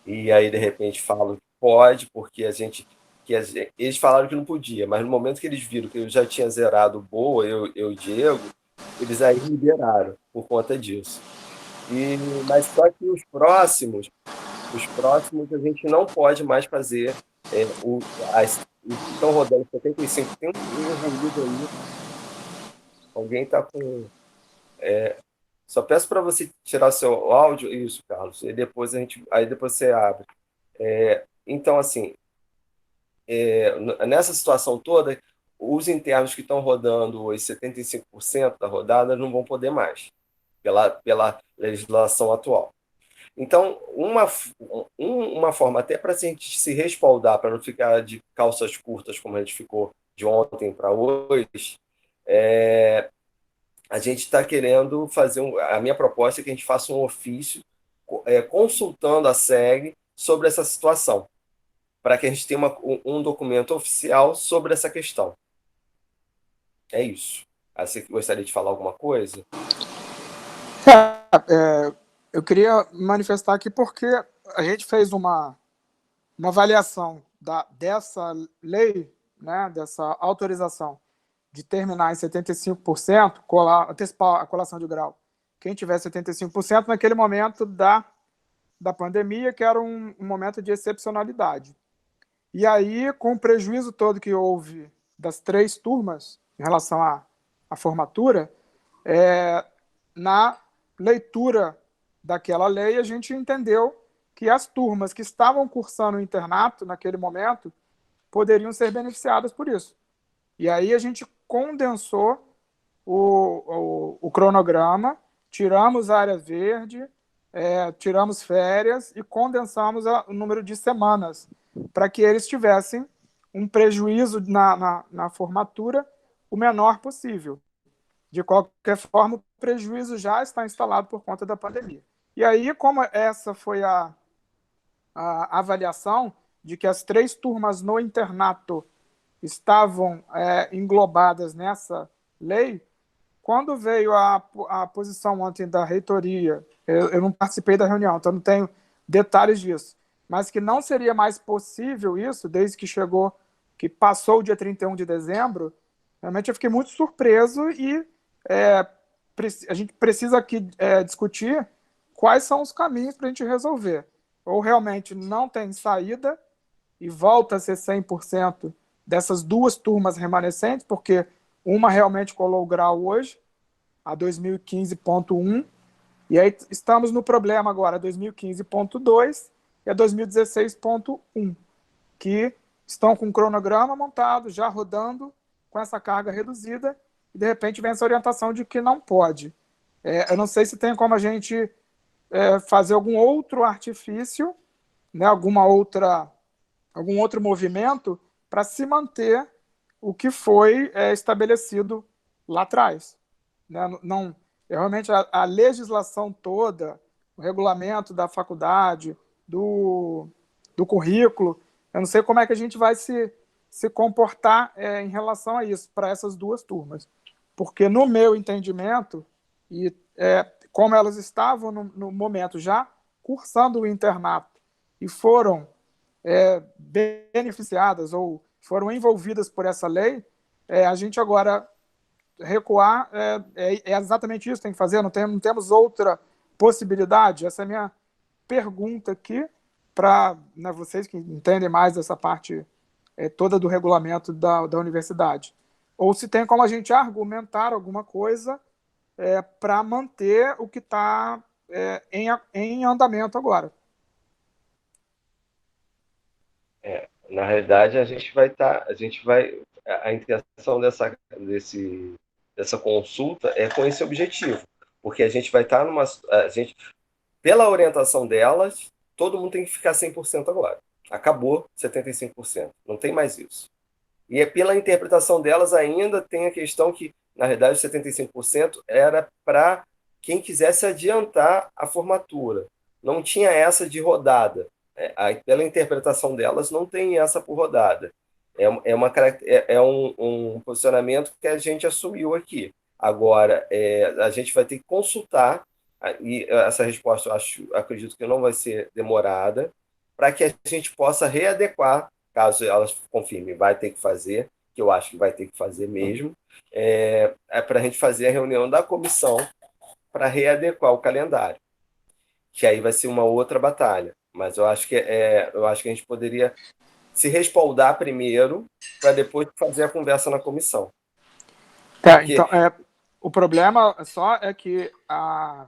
e aí de repente falam que pode, porque eles falaram que não podia, mas no momento que eles viram que eu já tinha zerado boa, eu e o Diego, eles aí liberaram por conta disso. Mas só que os próximos a gente não pode mais fazer. Os que estão rodando 75, tem um ruído aí. Alguém está com. Só peço para você tirar seu áudio, isso, Carlos, e depois aí depois você abre. Então, assim, nessa situação toda, os internos que estão rodando os 75% da rodada não vão poder mais, pela legislação atual. Então, uma forma até para a gente se respaldar, para não ficar de calças curtas como a gente ficou de ontem para hoje, a gente está querendo fazer a minha proposta é que a gente faça um ofício consultando a SEG sobre essa situação, para que a gente tenha um documento oficial sobre essa questão. É isso. Você gostaria de falar alguma coisa? Eu queria manifestar aqui porque a gente fez uma avaliação dessa lei, né, dessa autorização de terminar em 75%, antecipar a colação de grau. Quem tiver 75% naquele momento da pandemia, que era um momento de excepcionalidade. E aí, com o prejuízo todo que houve das 3 turmas em relação à formatura, na leitura daquela lei, a gente entendeu que as turmas que estavam cursando o internato naquele momento poderiam ser beneficiadas por isso. E aí a gente condensou o cronograma, tiramos a área verde, tiramos férias e condensamos o número de semanas para que eles tivessem um prejuízo na formatura o menor possível. De qualquer forma, o prejuízo já está instalado por conta da pandemia. E aí, como essa foi a avaliação de que as 3 turmas no internato estavam englobadas nessa lei, quando veio a posição ontem da reitoria, eu não participei da reunião, então não tenho detalhes disso, mas que não seria mais possível isso, desde que passou o dia 31 de dezembro, realmente eu fiquei muito surpreso e a gente precisa aqui discutir quais são os caminhos para a gente resolver. Ou realmente não tem saída e volta a ser 100% dessas 2 turmas remanescentes, porque uma realmente colou o grau hoje, a 2015.1, e aí estamos no problema agora, 2015.2 e a 2016.1, que estão com o cronograma montado, já rodando, com essa carga reduzida, e de repente vem essa orientação de que não pode. Eu não sei se tem como a gente fazer algum outro artifício, né, algum outro movimento para se manter o que foi estabelecido lá atrás. Né? Realmente a legislação toda, o regulamento da faculdade, do currículo, eu não sei como é que a gente vai se comportar em relação a isso, para essas 2 turmas. Porque, no meu entendimento, e como elas estavam no momento já cursando o internato e foram beneficiadas ou foram envolvidas por essa lei, a gente agora recuar é exatamente isso que tem que fazer, não temos outra possibilidade? Essa é a minha pergunta aqui para vocês que entendem mais dessa parte toda do regulamento da universidade. Ou se tem como a gente argumentar alguma coisa para manter o que está em andamento agora. Na realidade, a intenção dessa consulta é com esse objetivo, porque a gente vai estar pela orientação delas, todo mundo tem que ficar 100% agora. Acabou 75%, não tem mais isso. E pela interpretação delas ainda tem a questão que, na realidade, 75% era para quem quisesse adiantar a formatura. Não tinha essa de rodada. Pela interpretação delas, não tem essa por rodada. É um posicionamento que a gente assumiu aqui. Agora, a gente vai ter que consultar, e essa resposta acredito que não vai ser demorada, para que a gente possa readequar, caso elas confirmem, vai ter que fazer, que eu acho que vai ter que fazer mesmo, para a gente fazer a reunião da comissão para readequar o calendário, que aí vai ser uma outra batalha. Mas eu acho que a gente poderia se respaldar primeiro para depois fazer a conversa na comissão. Porque... Então, o problema só é que a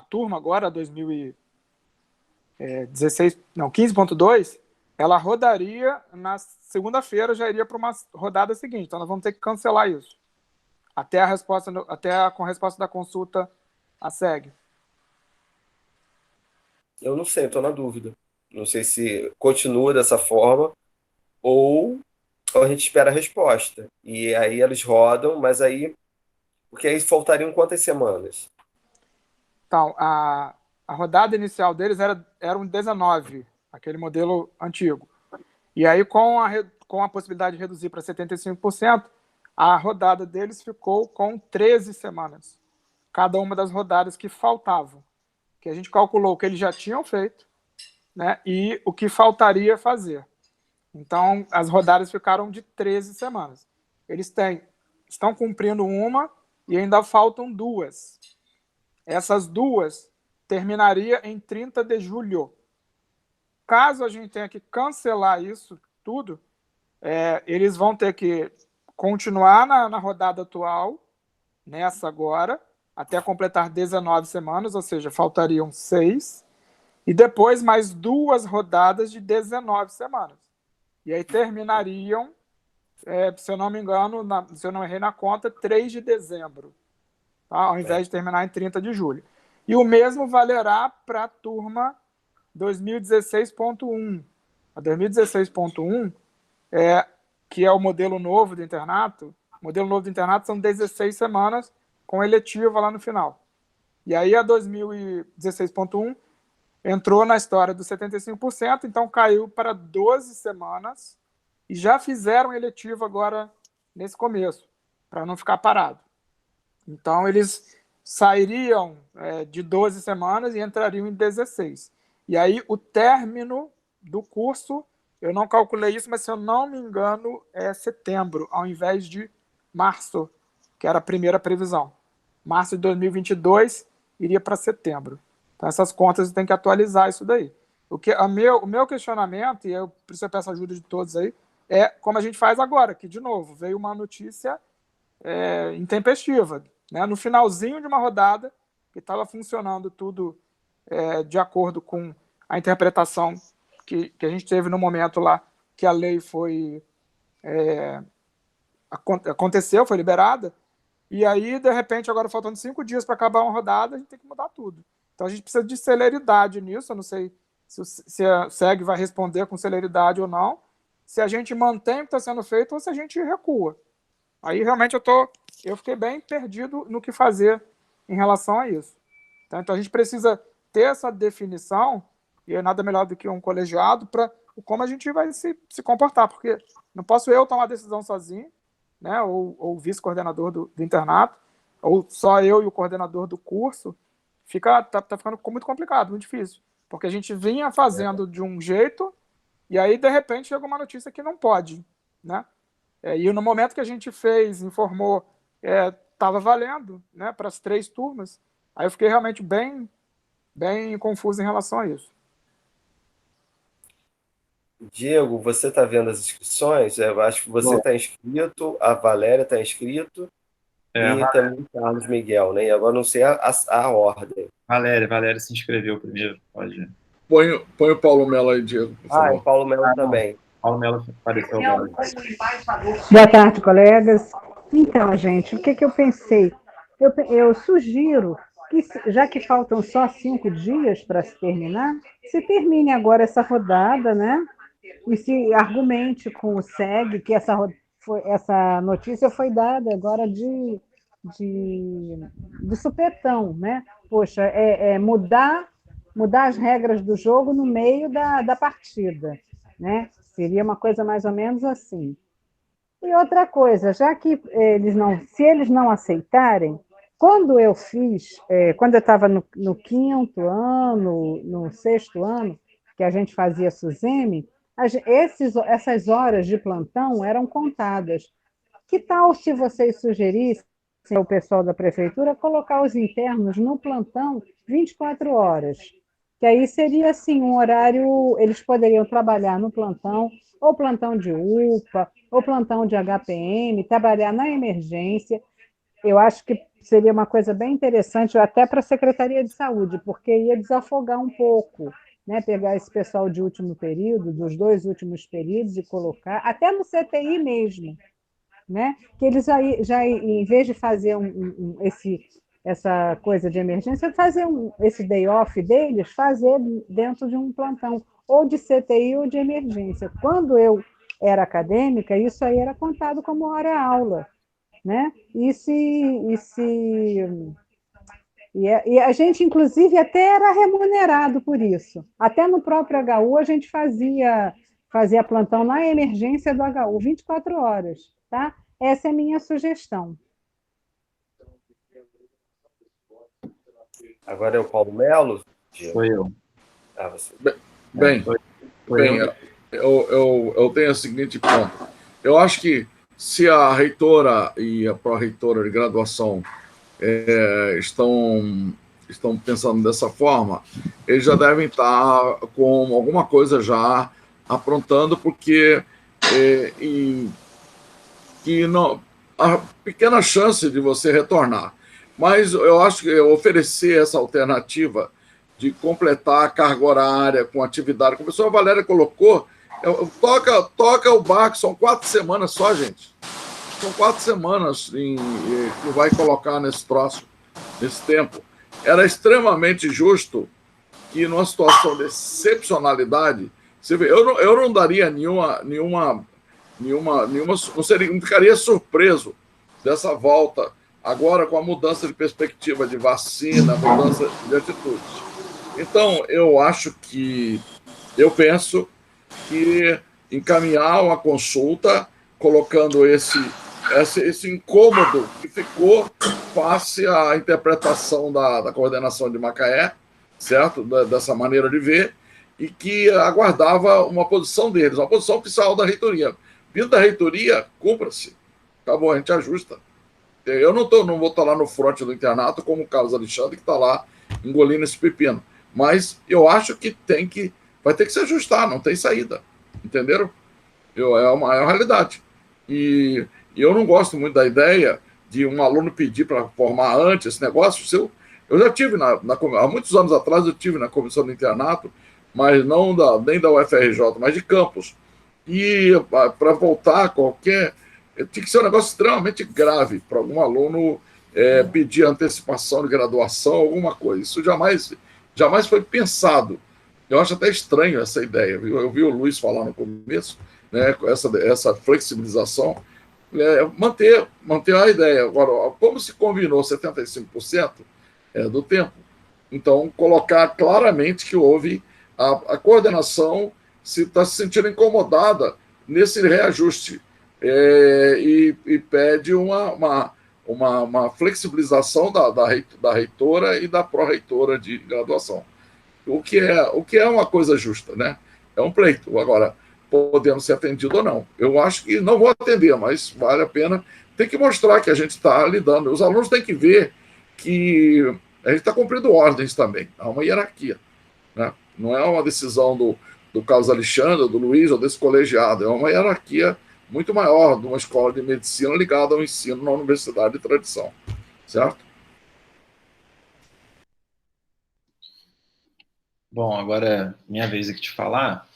turma agora, 2016, não, 15.2, ela rodaria na segunda-feira, já iria para uma rodada seguinte. Então, nós vamos ter que cancelar isso. Até a resposta da consulta a SEG. Eu não sei, estou na dúvida. Não sei se continua dessa forma ou a gente espera a resposta. E aí eles rodam, mas aí... Porque aí faltariam quantas semanas? Então, a rodada inicial deles era um 19, aquele modelo antigo. E aí, com a possibilidade de reduzir para 75%, a rodada deles ficou com 13 semanas. Cada uma das rodadas que faltavam. Que a gente calculou o que eles já tinham feito, né, e o que faltaria fazer. Então, as rodadas ficaram de 13 semanas. Eles estão cumprindo uma e ainda faltam 2. Essas 2 terminaria em 30 de julho. Caso a gente tenha que cancelar isso tudo, eles vão ter que continuar na rodada atual, nessa agora, até completar 19 semanas, ou seja, faltariam 6, e depois mais 2 rodadas de 19 semanas. E aí terminariam, se eu não me engano, se eu não errei na conta, 3 de dezembro, tá? Ao invés de terminar em 30 de julho. E o mesmo valerá para a turma 2016.1. A 2016.1, que é o modelo novo do internato, o modelo novo do internato são 16 semanas com eletiva lá no final. E aí a 2016.1 entrou na história dos 75%, então caiu para 12 semanas e já fizeram eletiva agora nesse começo, para não ficar parado. Então eles sairiam de 12 semanas e entrariam em 16. E aí o término do curso, eu não calculei isso, mas se eu não me engano é setembro, ao invés de março, que era a primeira previsão. Março de 2022 iria para setembro. Então, essas contas tem que atualizar isso daí. O meu questionamento, e eu preciso peço ajuda de todos aí, é como a gente faz agora, que, de novo, veio uma notícia intempestiva, né? No finalzinho de uma rodada, que estava funcionando tudo de acordo com a interpretação que a gente teve no momento lá que a lei aconteceu, foi liberada. E aí, de repente, agora faltando 5 dias para acabar uma rodada, a gente tem que mudar tudo. Então, a gente precisa de celeridade nisso. Eu não sei se a SEG vai responder com celeridade ou não, se a gente mantém o que está sendo feito ou se a gente recua. Aí, realmente, eu fiquei bem perdido no que fazer em relação a isso. Então, a gente precisa ter essa definição, e é nada melhor do que um colegiado, para como a gente vai se comportar, porque não posso eu tomar a decisão sozinho, né, ou o vice-coordenador do internato, ou só eu e o coordenador do curso, tá ficando muito complicado, muito difícil. Porque a gente vinha fazendo de um jeito, e aí, de repente, chega uma notícia que não pode. Né? E no momento que a gente informou, estava valendo, né, para as 3 turmas. Aí eu fiquei realmente bem confuso em relação a isso. Diego, você está vendo as inscrições? Eu acho que você está inscrito, a Valéria está inscrito e também o Carlos Miguel, né? E agora não sei a ordem. Valéria se inscreveu primeiro, pode ir. Põe o Paulo Mello aí, Diego, por favor. O Paulo Mello também. Paulo Melo apareceu agora. Boa tarde, colegas. Então, gente, o que que eu pensei? Eu sugiro que, já que faltam só 5 dias para se terminar, se termine agora essa rodada, né? E se argumente com o SEG que essa notícia foi dada agora de supetão, né? Poxa, mudar as regras do jogo no meio da partida, né? Seria uma coisa mais ou menos assim. E outra coisa, já que se eles não aceitarem, quando eu quando eu estava no quinto ano, no sexto ano, que a gente fazia SUSEME, essas horas de plantão eram contadas. Que tal se vocês sugerissem ao pessoal da prefeitura colocar os internos no plantão 24 horas? Que aí seria assim um horário, eles poderiam trabalhar no plantão, ou plantão de UPA, ou plantão de HPM, trabalhar na emergência. Eu acho que seria uma coisa bem interessante, até para a Secretaria de Saúde, porque ia desafogar um pouco, né? Pegar esse pessoal de último período, dos 2 últimos períodos, e colocar, até no CTI mesmo, né? Que eles aí, já em vez de fazer essa coisa de emergência, fazer esse day off deles, fazer dentro de um plantão, ou de CTI ou de emergência. Quando eu era acadêmica, isso aí era contado como hora-aula, né? E a gente, inclusive, até era remunerado por isso. Até no próprio HU, a gente fazia plantão na emergência do HU, 24 horas. Tá? Essa é a minha sugestão. Agora é o Paulo Melo? Sou eu. Você. Bem, eu tenho o seguinte ponto. Eu acho que se a reitora e a pró-reitora de graduação estão pensando dessa forma, eles já devem estar com alguma coisa já aprontando, porque não, há pequena chance de você retornar. Mas eu acho que oferecer essa alternativa de completar a carga horária com atividade, como a professora Valéria colocou, toca o barco, são 4 semanas só, gente. São 4 semanas que vai colocar nesse troço, nesse tempo. Era extremamente justo que, numa situação de excepcionalidade, você vê, eu não daria não ficaria surpreso dessa volta, agora com a mudança de perspectiva de vacina, mudança de atitudes. Então, eu penso que encaminhar uma consulta, colocando esse incômodo que ficou face à interpretação da coordenação de Macaé, certo? Dessa maneira de ver, e que aguardava uma posição deles, uma posição oficial da reitoria. Vindo da reitoria, cumpra-se. Acabou, a gente ajusta. Eu não vou estar lá no fronte do internato como o Carlos Alexandre, que está lá engolindo esse pepino. Mas eu acho que vai ter que se ajustar, não tem saída. Entenderam? É uma realidade. E eu não gosto muito da ideia de um aluno pedir para formar antes esse negócio. Eu já tive, há muitos anos atrás, eu tive na comissão do internato, mas não nem da UFRJ, mas de campus. E para voltar tinha que ser um negócio extremamente grave para algum aluno pedir antecipação de graduação, alguma coisa. Isso jamais foi pensado. Eu acho até estranho essa ideia. Eu vi o Luiz falar no começo, né, essa flexibilização, manter a ideia. Agora, como se combinou 75% do tempo, então colocar claramente que houve a coordenação está se sentindo incomodada nesse reajuste e pede uma flexibilização da reitora e da pró-reitora de graduação. O que é uma coisa justa, né? É um pleito. Agora, podendo ser atendido ou não. Eu acho que não vou atender, mas vale a pena. Tem que mostrar que a gente está lidando. Os alunos têm que ver que a gente está cumprindo ordens também. Há uma hierarquia, né? Não é uma decisão do Carlos Alexandre, do Luiz ou desse colegiado. É uma hierarquia muito maior de uma escola de medicina ligada ao ensino na universidade de tradição. Certo? Bom, agora é minha vez aqui de falar.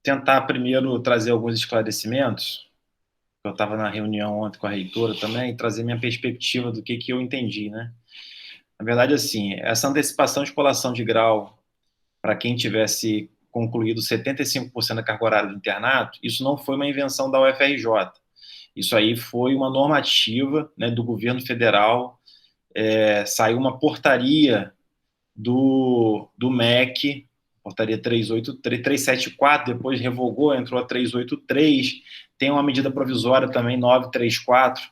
tentar primeiro trazer alguns esclarecimentos. Eu estava na reunião ontem com a reitora também, e trazer minha perspectiva do que eu entendi, né? Na verdade, assim, essa antecipação de colação de grau para quem tivesse concluído 75% da carga horária do internato, isso não foi uma invenção da UFRJ. Isso aí foi uma normativa, né, do governo federal. Saiu uma portaria do MEC, portaria 374, depois revogou, entrou a 383, tem uma medida provisória também, 934,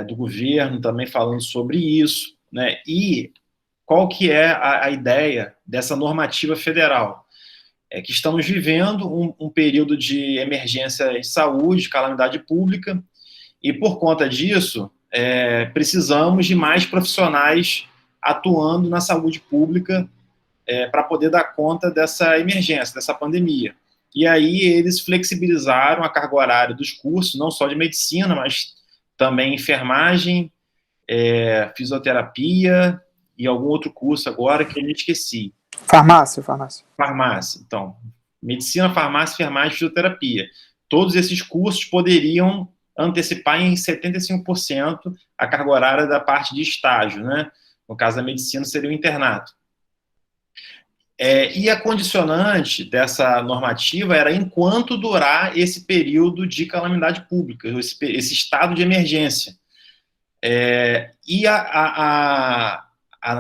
do governo, também falando sobre isso, né? E qual que é a ideia dessa normativa federal? É que estamos vivendo um período de emergência em saúde, calamidade pública, e por conta disso, precisamos de mais profissionais atuando na saúde pública para poder dar conta dessa emergência, dessa pandemia. E aí eles flexibilizaram a carga horária dos cursos, não só de medicina, mas também enfermagem, fisioterapia e algum outro curso agora que eu me esqueci. Farmácia. Então, medicina, farmácia, enfermagem, fisioterapia. Todos esses cursos poderiam antecipar em 75% a carga horária da parte de estágio, né? No caso da medicina, seria o internato. E a condicionante dessa normativa era enquanto durar esse período de calamidade pública, esse estado de emergência. E a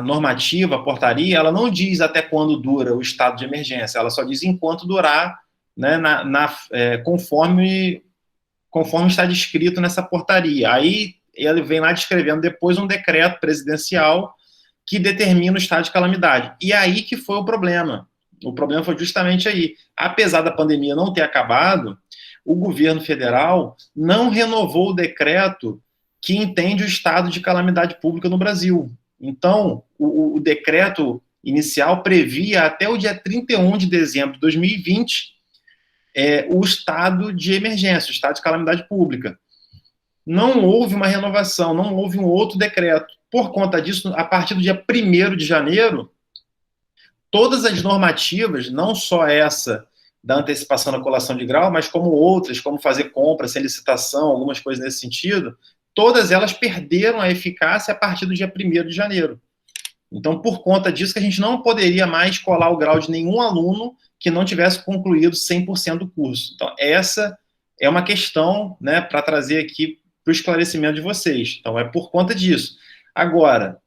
normativa, a portaria, ela não diz até quando dura o estado de emergência, ela só diz enquanto durar, né, conforme está descrito nessa portaria. Aí ele vem lá descrevendo depois um decreto presidencial que determina o estado de calamidade. E aí que foi o problema. O problema foi justamente aí. Apesar da pandemia não ter acabado, o governo federal não renovou o decreto que entende o estado de calamidade pública no Brasil. Então, o decreto inicial previa até o dia 31 de dezembro de 2020 o estado de emergência, o estado de calamidade pública. Não houve uma renovação, não houve um outro decreto. Por conta disso, a partir do dia 1º de janeiro, todas as normativas, não só essa da antecipação da colação de grau, mas como outras, como fazer compra sem licitação, algumas coisas nesse sentido, todas elas perderam a eficácia a partir do dia 1º de janeiro. Então, por conta disso, que a gente não poderia mais colar o grau de nenhum aluno que não tivesse concluído 100% do curso. Então, essa é uma questão, né, para trazer aqui para o esclarecimento de vocês. Então, é por conta disso. Agora,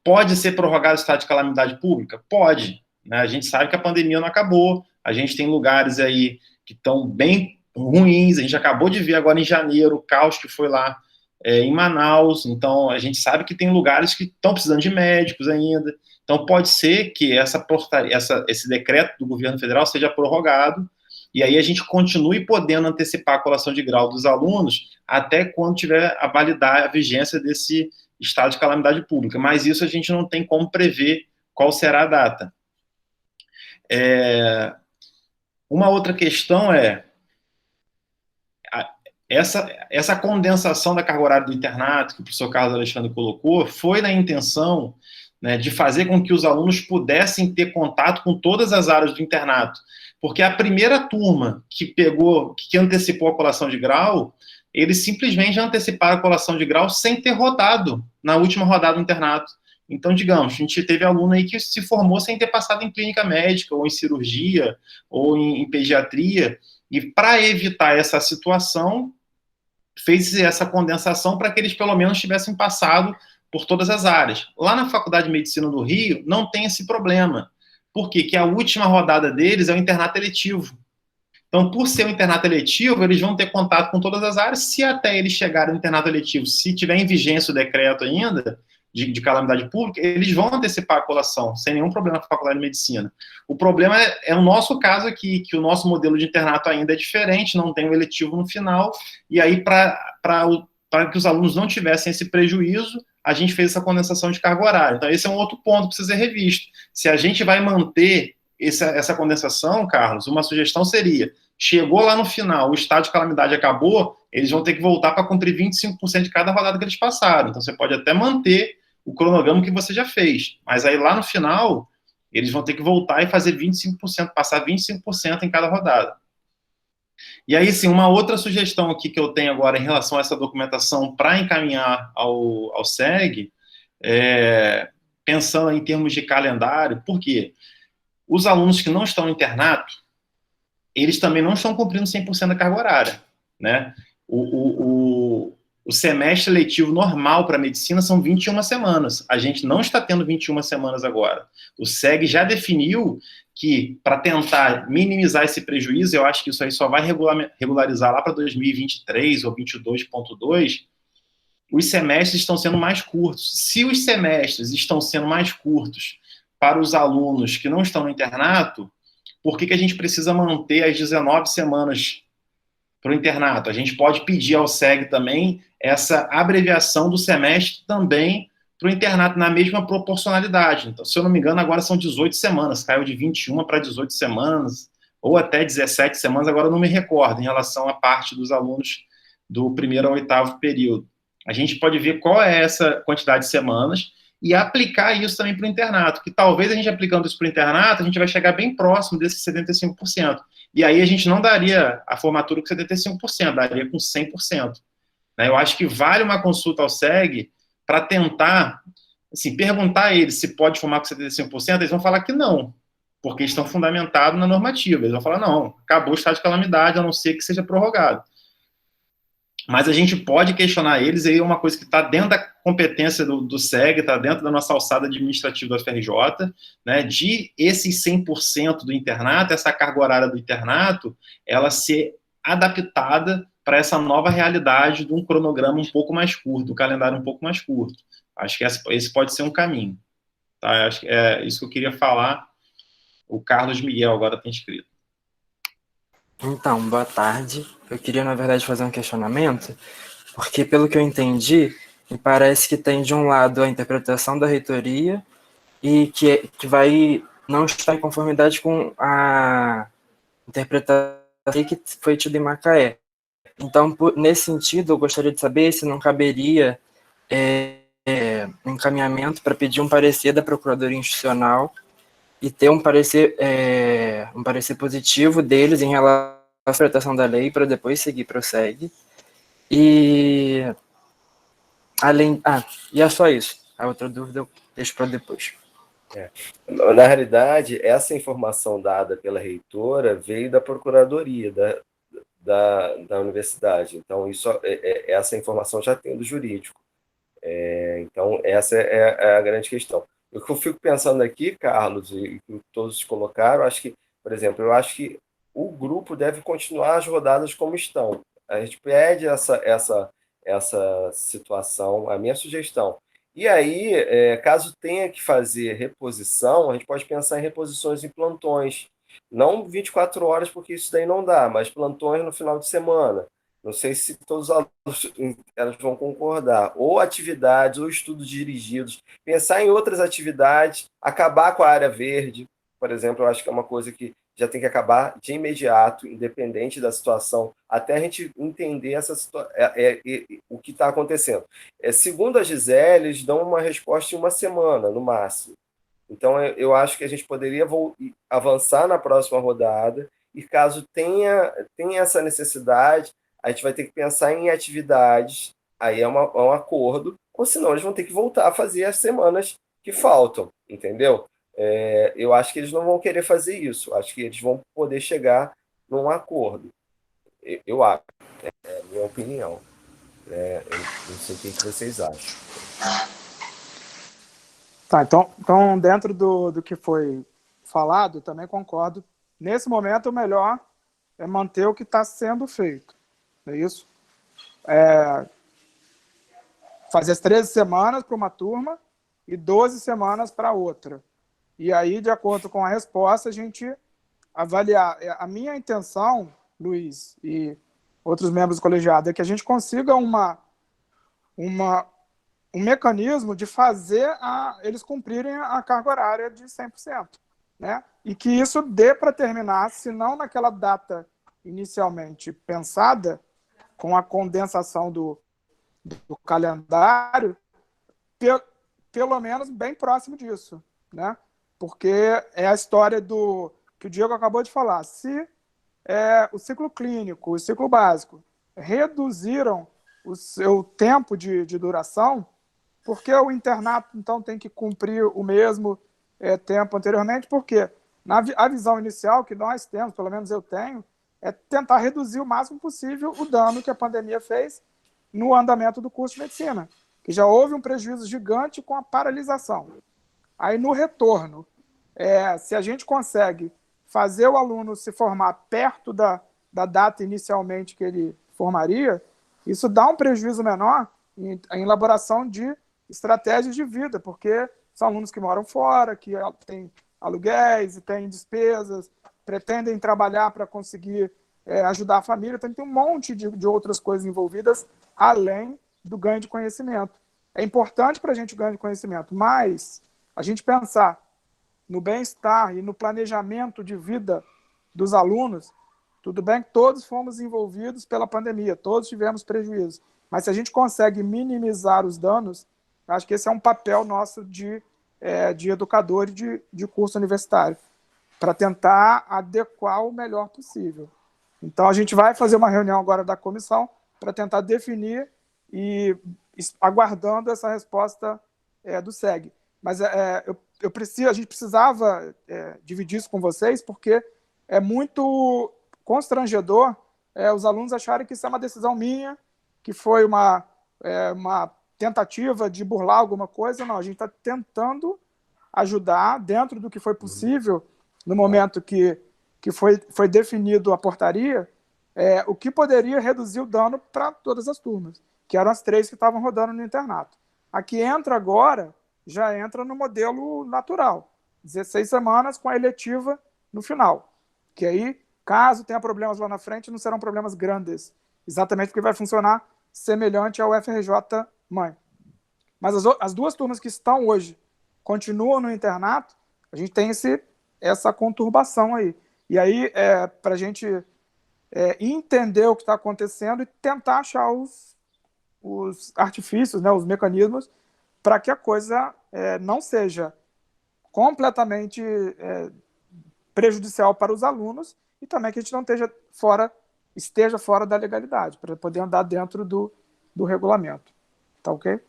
pode ser prorrogado o estado de calamidade pública? Pode. Né? A gente sabe que a pandemia não acabou, a gente tem lugares aí que estão bem ruins, a gente acabou de ver agora em janeiro o caos que foi lá em Manaus, então a gente sabe que tem lugares que estão precisando de médicos ainda, então pode ser que esse decreto do governo federal seja prorrogado, e aí a gente continue podendo antecipar a colação de grau dos alunos até quando tiver a validar a vigência desse estado de calamidade pública, mas isso a gente não tem como prever qual será a data. Uma outra questão essa condensação da carga horária do internato, que o professor Carlos Alexandre colocou, foi na intenção, né, de fazer com que os alunos pudessem ter contato com todas as áreas do internato, porque a primeira turma que antecipou a colação de grau, eles simplesmente anteciparam a colação de grau sem ter rodado na última rodada do internato. Então, digamos, a gente teve aluno aí que se formou sem ter passado em clínica médica, ou em cirurgia, ou em pediatria, e para evitar essa situação, fez essa condensação para que eles pelo menos tivessem passado por todas as áreas. Lá na Faculdade de Medicina do Rio, não tem esse problema. Por quê? Porque a última rodada deles é o internato eletivo. Então, por ser um internato eletivo, eles vão ter contato com todas as áreas. Se até eles chegarem no internato eletivo, se tiver em vigência o decreto ainda, de calamidade pública, eles vão antecipar a colação, sem nenhum problema na Faculdade de Medicina. O problema é o nosso caso aqui, que o nosso modelo de internato ainda é diferente, não tem o eletivo no final, e aí, para que os alunos não tivessem esse prejuízo, a gente fez essa condensação de carga horária. Então, esse é um outro ponto que precisa ser revisto. Se a gente vai manter essa condensação, Carlos, uma sugestão seria, chegou lá no final, o estado de calamidade acabou, eles vão ter que voltar para cumprir 25% de cada rodada que eles passaram. Então, você pode até manter o cronograma que você já fez, mas aí lá no final, Eles vão ter que voltar e fazer 25%, passar 25% em cada rodada. E aí, sim, uma outra sugestão aqui que eu tenho agora em relação a essa documentação para encaminhar ao SEG, pensando em termos de calendário, por quê? Os alunos que não estão no internato, eles também não estão cumprindo 100% da carga horária, né? O semestre letivo normal para medicina são 21 semanas. A gente não está tendo 21 semanas agora. O SEG já definiu que, para tentar minimizar esse prejuízo, eu acho que isso aí só vai regularizar lá para 2023 ou 22.2, os semestres estão sendo mais curtos. Se os semestres estão sendo mais curtos para os alunos que não estão no internato, por que a gente precisa manter as 19 semanas para o internato? A gente pode pedir ao SEG também essa abreviação do semestre também para o internato, na mesma proporcionalidade. Então, se eu não me engano, agora são 18 semanas, caiu de 21 para 18 semanas, ou até 17 semanas, agora eu não me recordo, em relação à parte dos alunos do primeiro ao oitavo período. A gente pode ver qual é essa quantidade de semanas e aplicar isso também para o internato, que talvez a gente aplicando isso para o internato, a gente vai chegar bem próximo desses 75%. E aí a gente não daria a formatura com 75%, daria com 100%. Eu acho que vale uma consulta ao SEG para tentar, assim, perguntar a eles se pode formar com 75%, eles vão falar que não, porque estão fundamentados na normativa. Eles vão falar, não, acabou o estado de calamidade, a não ser que seja prorrogado. Mas a gente pode questionar eles, e aí é uma coisa que está dentro da competência do SEG, está dentro da nossa alçada administrativa do FRJ, né, de esses 100% do internato, essa carga horária do internato, ela ser adaptada para essa nova realidade de um cronograma um pouco mais curto, do calendário um pouco mais curto. Acho que esse pode ser um caminho. Tá? Acho que é isso que eu queria falar. O Carlos Miguel agora tem escrito. Então, boa tarde. Eu queria, na verdade, fazer um questionamento, porque, pelo que eu entendi, me parece que tem, de um lado, a interpretação da reitoria e que vai não estar em conformidade com a interpretação que foi tida em Macaé. Então, nesse sentido, eu gostaria de saber se não caberia um encaminhamento para pedir um parecer da Procuradoria Institucional e ter um parecer positivo deles em relação à interpretação da lei para depois seguir para o SEG. E é só isso. A outra dúvida eu deixo para depois. Na realidade, essa informação dada pela reitora veio da Procuradoria da Universidade. Então, essa informação já tem do jurídico. Então, essa é a grande questão. O que eu fico pensando aqui, Carlos, e que todos colocaram, acho que, por exemplo, eu acho que o grupo deve continuar as rodadas como estão. A gente pede essa situação, a minha sugestão. E aí, caso tenha que fazer reposição, a gente pode pensar em reposições em plantões. Não 24 horas, porque isso daí não dá, mas plantões no final de semana. Não sei se todos os alunos elas vão concordar. Ou atividades, ou estudos dirigidos. Pensar em outras atividades, acabar com a área verde, por exemplo, eu acho que é uma coisa que já tem que acabar de imediato, independente da situação, até a gente entender o que está acontecendo. Segundo a Gisele, eles dão uma resposta em uma semana, no máximo. Então, eu acho que a gente poderia avançar na próxima rodada, e caso tenha essa necessidade, a gente vai ter que pensar em atividades, aí é um acordo, ou senão eles vão ter que voltar a fazer as semanas que faltam, entendeu? Eu acho que eles não vão querer fazer isso, acho que eles vão poder chegar num acordo. Eu acho, é a minha opinião. Eu não sei o que vocês acham. Tá, então dentro do que foi falado, também concordo. Nesse momento, o melhor é manter o que está sendo feito. É isso? Fazer as 13 semanas para uma turma e 12 semanas para outra. E aí, de acordo com a resposta, a gente avaliar. A minha intenção, Luiz e outros membros do colegiado, é que a gente consiga um mecanismo de fazer eles cumprirem a carga horária de 100%. Né? E que isso dê para terminar, se não naquela data inicialmente pensada, com a condensação do calendário, pelo menos bem próximo disso. Né? porque é a história do que o Diego acabou de falar. Se o ciclo clínico, o ciclo básico, reduziram o seu tempo de duração, por que o internato, então, tem que cumprir o mesmo tempo anteriormente? Porque a visão inicial que nós temos, pelo menos eu tenho, é tentar reduzir o máximo possível o dano que a pandemia fez no andamento do curso de medicina, que já houve um prejuízo gigante com a paralisação. Aí, no retorno, se a gente consegue fazer o aluno se formar perto da data inicialmente que ele formaria, isso dá um prejuízo menor em elaboração de estratégias de vida, porque são alunos que moram fora, que têm aluguéis e têm despesas, pretendem trabalhar para conseguir ajudar a família, então tem um monte de outras coisas envolvidas, além do ganho de conhecimento. É importante para a gente o ganho de conhecimento, mas a gente pensar no bem-estar e no planejamento de vida dos alunos, tudo bem que todos fomos envolvidos pela pandemia, todos tivemos prejuízos, mas se a gente consegue minimizar os danos, acho que esse é um papel nosso de educador e de curso universitário, para tentar adequar o melhor possível. Então, a gente vai fazer uma reunião agora da comissão para tentar definir e aguardando essa resposta do SEG. Mas a gente precisava dividir isso com vocês, porque é muito constrangedor os alunos acharem que isso é uma decisão minha, que foi uma tentativa de burlar alguma coisa. Não, a gente está tentando ajudar dentro do que foi possível no momento que foi definido a portaria, o que poderia reduzir o dano para todas as turmas, que eram as 3 que estavam rodando no internato. A que entra agora já entra no modelo natural, 16 semanas com a eletiva no final, que aí, caso tenha problemas lá na frente, não serão problemas grandes, exatamente porque vai funcionar semelhante ao FRJ-mãe. Mas as 2 turmas que estão hoje continuam no internato, a gente tem essa conturbação aí. E aí, para a gente entender o que está acontecendo e tentar achar os artifícios, né, os mecanismos, para que a coisa não seja completamente prejudicial para os alunos e também que a gente não esteja fora da legalidade, para poder andar dentro do regulamento. Tá ok?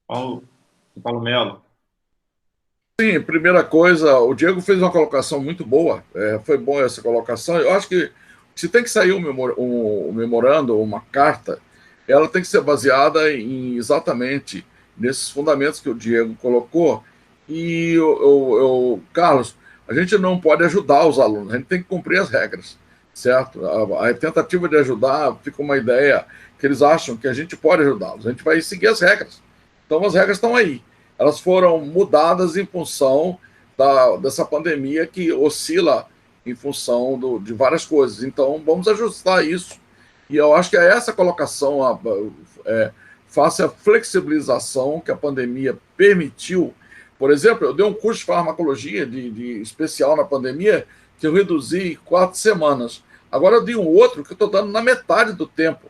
Paulo Melo. Sim, primeira coisa, o Diego fez uma colocação muito boa, foi boa essa colocação. Eu acho que se tem que sair um memorando, uma carta, ela tem que ser baseada exatamente nesses fundamentos que o Diego colocou. E, Carlos, a gente não pode ajudar os alunos, a gente tem que cumprir as regras, certo? A tentativa de ajudar fica uma ideia que eles acham que a gente pode ajudá-los, a gente vai seguir as regras. Então, as regras estão aí. Elas foram mudadas em função dessa pandemia que oscila em função de várias coisas. Então, vamos ajustar isso. E eu acho que é essa colocação, face à flexibilização que a pandemia permitiu. Por exemplo, eu dei um curso de farmacologia de especial na pandemia que eu reduzi 4 semanas. Agora eu dei um outro que eu estou dando na metade do tempo.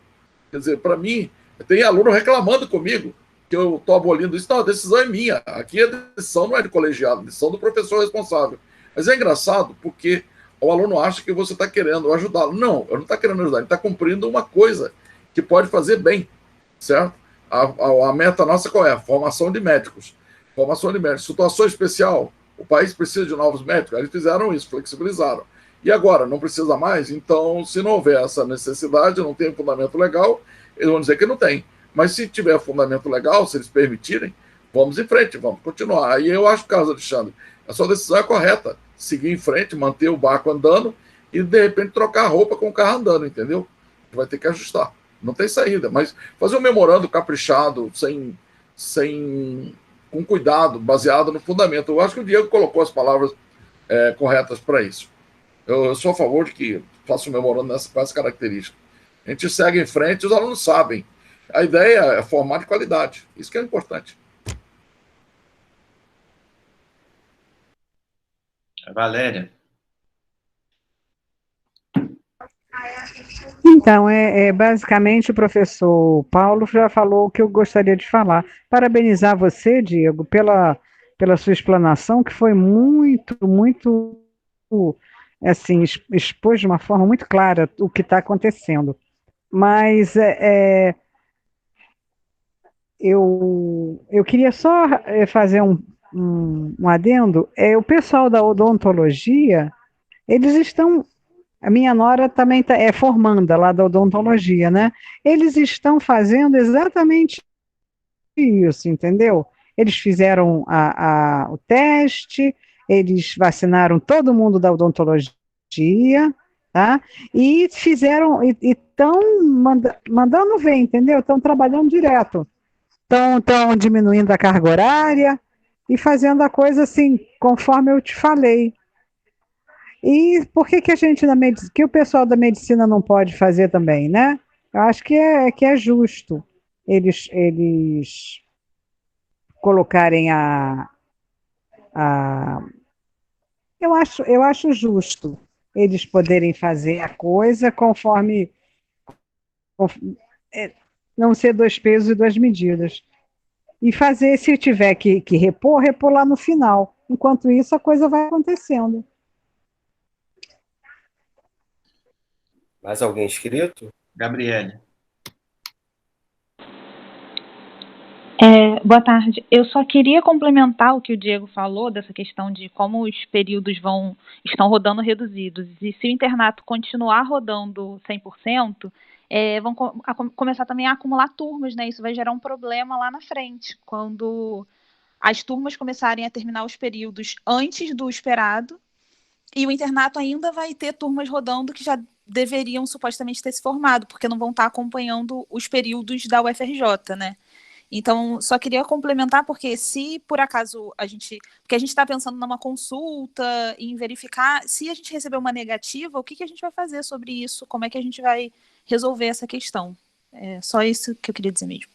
Quer dizer, para mim, tem aluno reclamando comigo que eu estou abolindo isso. Não, a decisão é minha. Aqui a decisão não é de colegiado, a decisão do professor responsável. Mas é engraçado porque o aluno acha que você está querendo ajudá-lo. Não, eu não estou querendo ajudar, ele está cumprindo uma coisa que pode fazer bem, certo? A meta nossa qual é? A formação de médicos. Formação de médicos. Situação especial, o país precisa de novos médicos, eles fizeram isso, flexibilizaram. E agora, não precisa mais? Então, se não houver essa necessidade, não tem fundamento legal, eles vão dizer que não tem. Mas se tiver fundamento legal, se eles permitirem, vamos em frente, vamos continuar. E eu acho, Carlos Alexandre, a sua decisão é correta. Seguir em frente, manter o barco andando e, de repente, trocar a roupa com o carro andando, entendeu? Vai ter que ajustar. Não tem saída. Mas fazer um memorando caprichado, com cuidado, baseado no fundamento. Eu acho que o Diego colocou as palavras corretas para isso. Eu sou a favor de que faça um memorando com essa característica. A gente segue em frente, os alunos sabem. A ideia é formar de qualidade. Isso que é importante. Valéria. Então, basicamente o professor Paulo já falou o que eu gostaria de falar. Parabenizar você, Diego, pela sua explanação, que foi muito, assim, expôs de uma forma muito clara o que está acontecendo. Mas eu queria só fazer um adendo. O pessoal da odontologia, eles estão. A minha nora também é formanda lá da odontologia, né? Eles estão fazendo exatamente isso, entendeu? Eles fizeram o teste, eles vacinaram todo mundo da odontologia, tá? E fizeram, e estão mandando ver, entendeu? Estão trabalhando direto. Estão diminuindo a carga horária e fazendo a coisa assim, conforme eu te falei. E por que a gente que o pessoal da medicina não pode fazer também, né? Eu acho que é justo eles colocarem a eu acho justo eles poderem fazer a coisa conforme não ser dois pesos e duas medidas. E fazer, se tiver que repor lá no final. Enquanto isso, a coisa vai acontecendo. Mais alguém inscrito? Gabriele. Boa tarde. Eu só queria complementar o que o Diego falou dessa questão de como os períodos estão rodando reduzidos. E se o internato continuar rodando 100%, vão começar também a acumular turmas, né? Isso vai gerar um problema lá na frente, quando as turmas começarem a terminar os períodos antes do esperado, e o internato ainda vai ter turmas rodando que já deveriam supostamente ter se formado, porque não vão estar acompanhando os períodos da UFRJ, né? Então, só queria complementar, porque se por acaso porque a gente está pensando numa consulta, em verificar, se a gente receber uma negativa, o que a gente vai fazer sobre isso? Como é que a gente vai resolver essa questão? É só isso que eu queria dizer mesmo.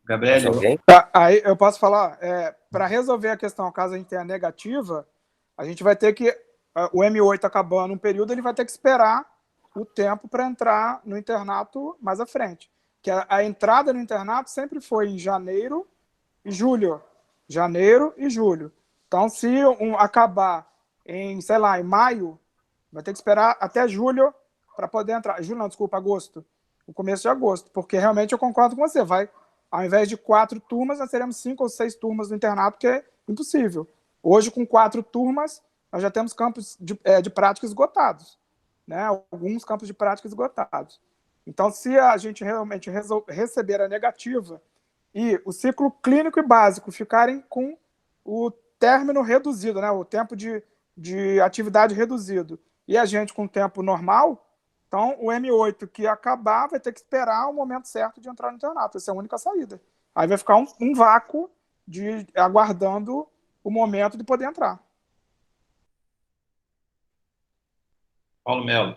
Gabriele, alguém? Aí eu posso falar, para resolver a questão, caso a gente tenha negativa, a gente vai ter que, o M8 acabando um período, ele vai ter que esperar o tempo para entrar no internato mais à frente. Que a entrada no internato sempre foi em janeiro e julho. Janeiro e julho. Então, se acabar em, sei lá, em maio, vai ter que esperar até julho para poder entrar. Julho não, desculpa, agosto. O começo de agosto. Porque realmente eu concordo com você. Ao invés de 4 turmas, nós teremos 5 ou 6 turmas no internato, que é impossível. Hoje, com 4 turmas, nós já temos campos de prática esgotados. Né? Alguns campos de prática esgotados. Então, se a gente realmente receber a negativa e o ciclo clínico e básico ficarem com o término reduzido, né? O tempo de atividade reduzido, e a gente com o tempo normal, então o M8 que acabar vai ter que esperar o momento certo de entrar no internato. Essa é a única saída. Aí vai ficar um vácuo aguardando o momento de poder entrar. Paulo Melo.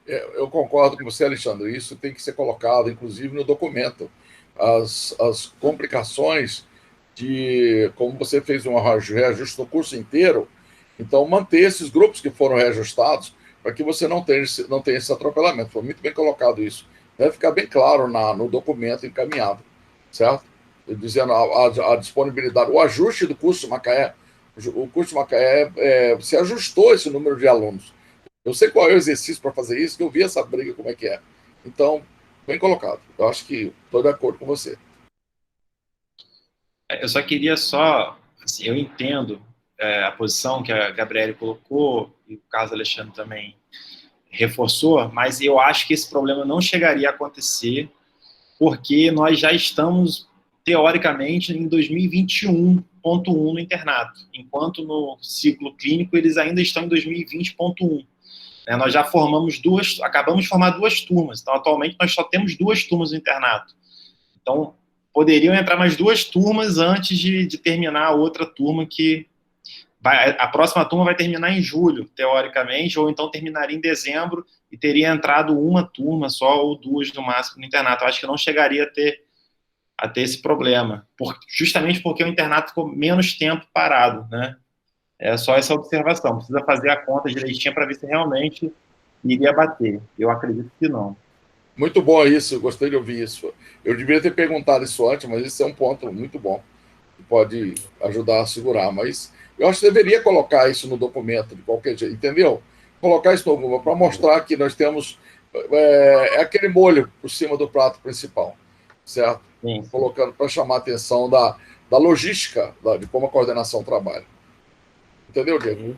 Eu concordo com você, Alexandre. Isso tem que ser colocado, inclusive, no documento. As complicações como você fez um reajuste no curso inteiro, então manter esses grupos que foram reajustados para que você não tenha esse atropelamento. Foi muito bem colocado isso. Deve ficar bem claro no documento encaminhado, certo? Dizendo a disponibilidade, o ajuste do curso Macaé. O curso Macaé se ajustou esse número de alunos. Eu sei qual é o exercício para fazer isso, que eu vi essa briga, como é que é. Então, bem colocado. Eu acho que estou de acordo com você. Eu só queria assim, eu entendo a posição que a Gabriele colocou, e o Carlos Alexandre também reforçou, mas eu acho que esse problema não chegaria a acontecer, porque nós já estamos, teoricamente, em 2021.1 no internato, enquanto no ciclo clínico eles ainda estão em 2020.1. Nós já acabamos de formar 2 turmas, então atualmente nós só temos 2 turmas no internato. Então, poderiam entrar mais 2 turmas antes de terminar a outra turma, a próxima turma vai terminar em julho, teoricamente, ou então terminaria em dezembro e teria entrado uma turma só ou 2 no máximo no internato. Eu acho que não chegaria a ter esse problema, justamente porque o internato ficou menos tempo parado, né? É só essa observação. Precisa fazer a conta direitinho para ver se realmente iria bater. Eu acredito que não. Muito bom isso, eu gostei de ouvir isso. Eu devia ter perguntado isso antes, mas esse é um ponto muito bom, que pode ajudar a segurar. Mas eu acho que deveria colocar isso no documento, de qualquer jeito, entendeu? Colocar isso no para mostrar que nós temos aquele molho por cima do prato principal, certo? Sim. Colocando para chamar a atenção da logística, de como a coordenação trabalha. Entendeu, Diego?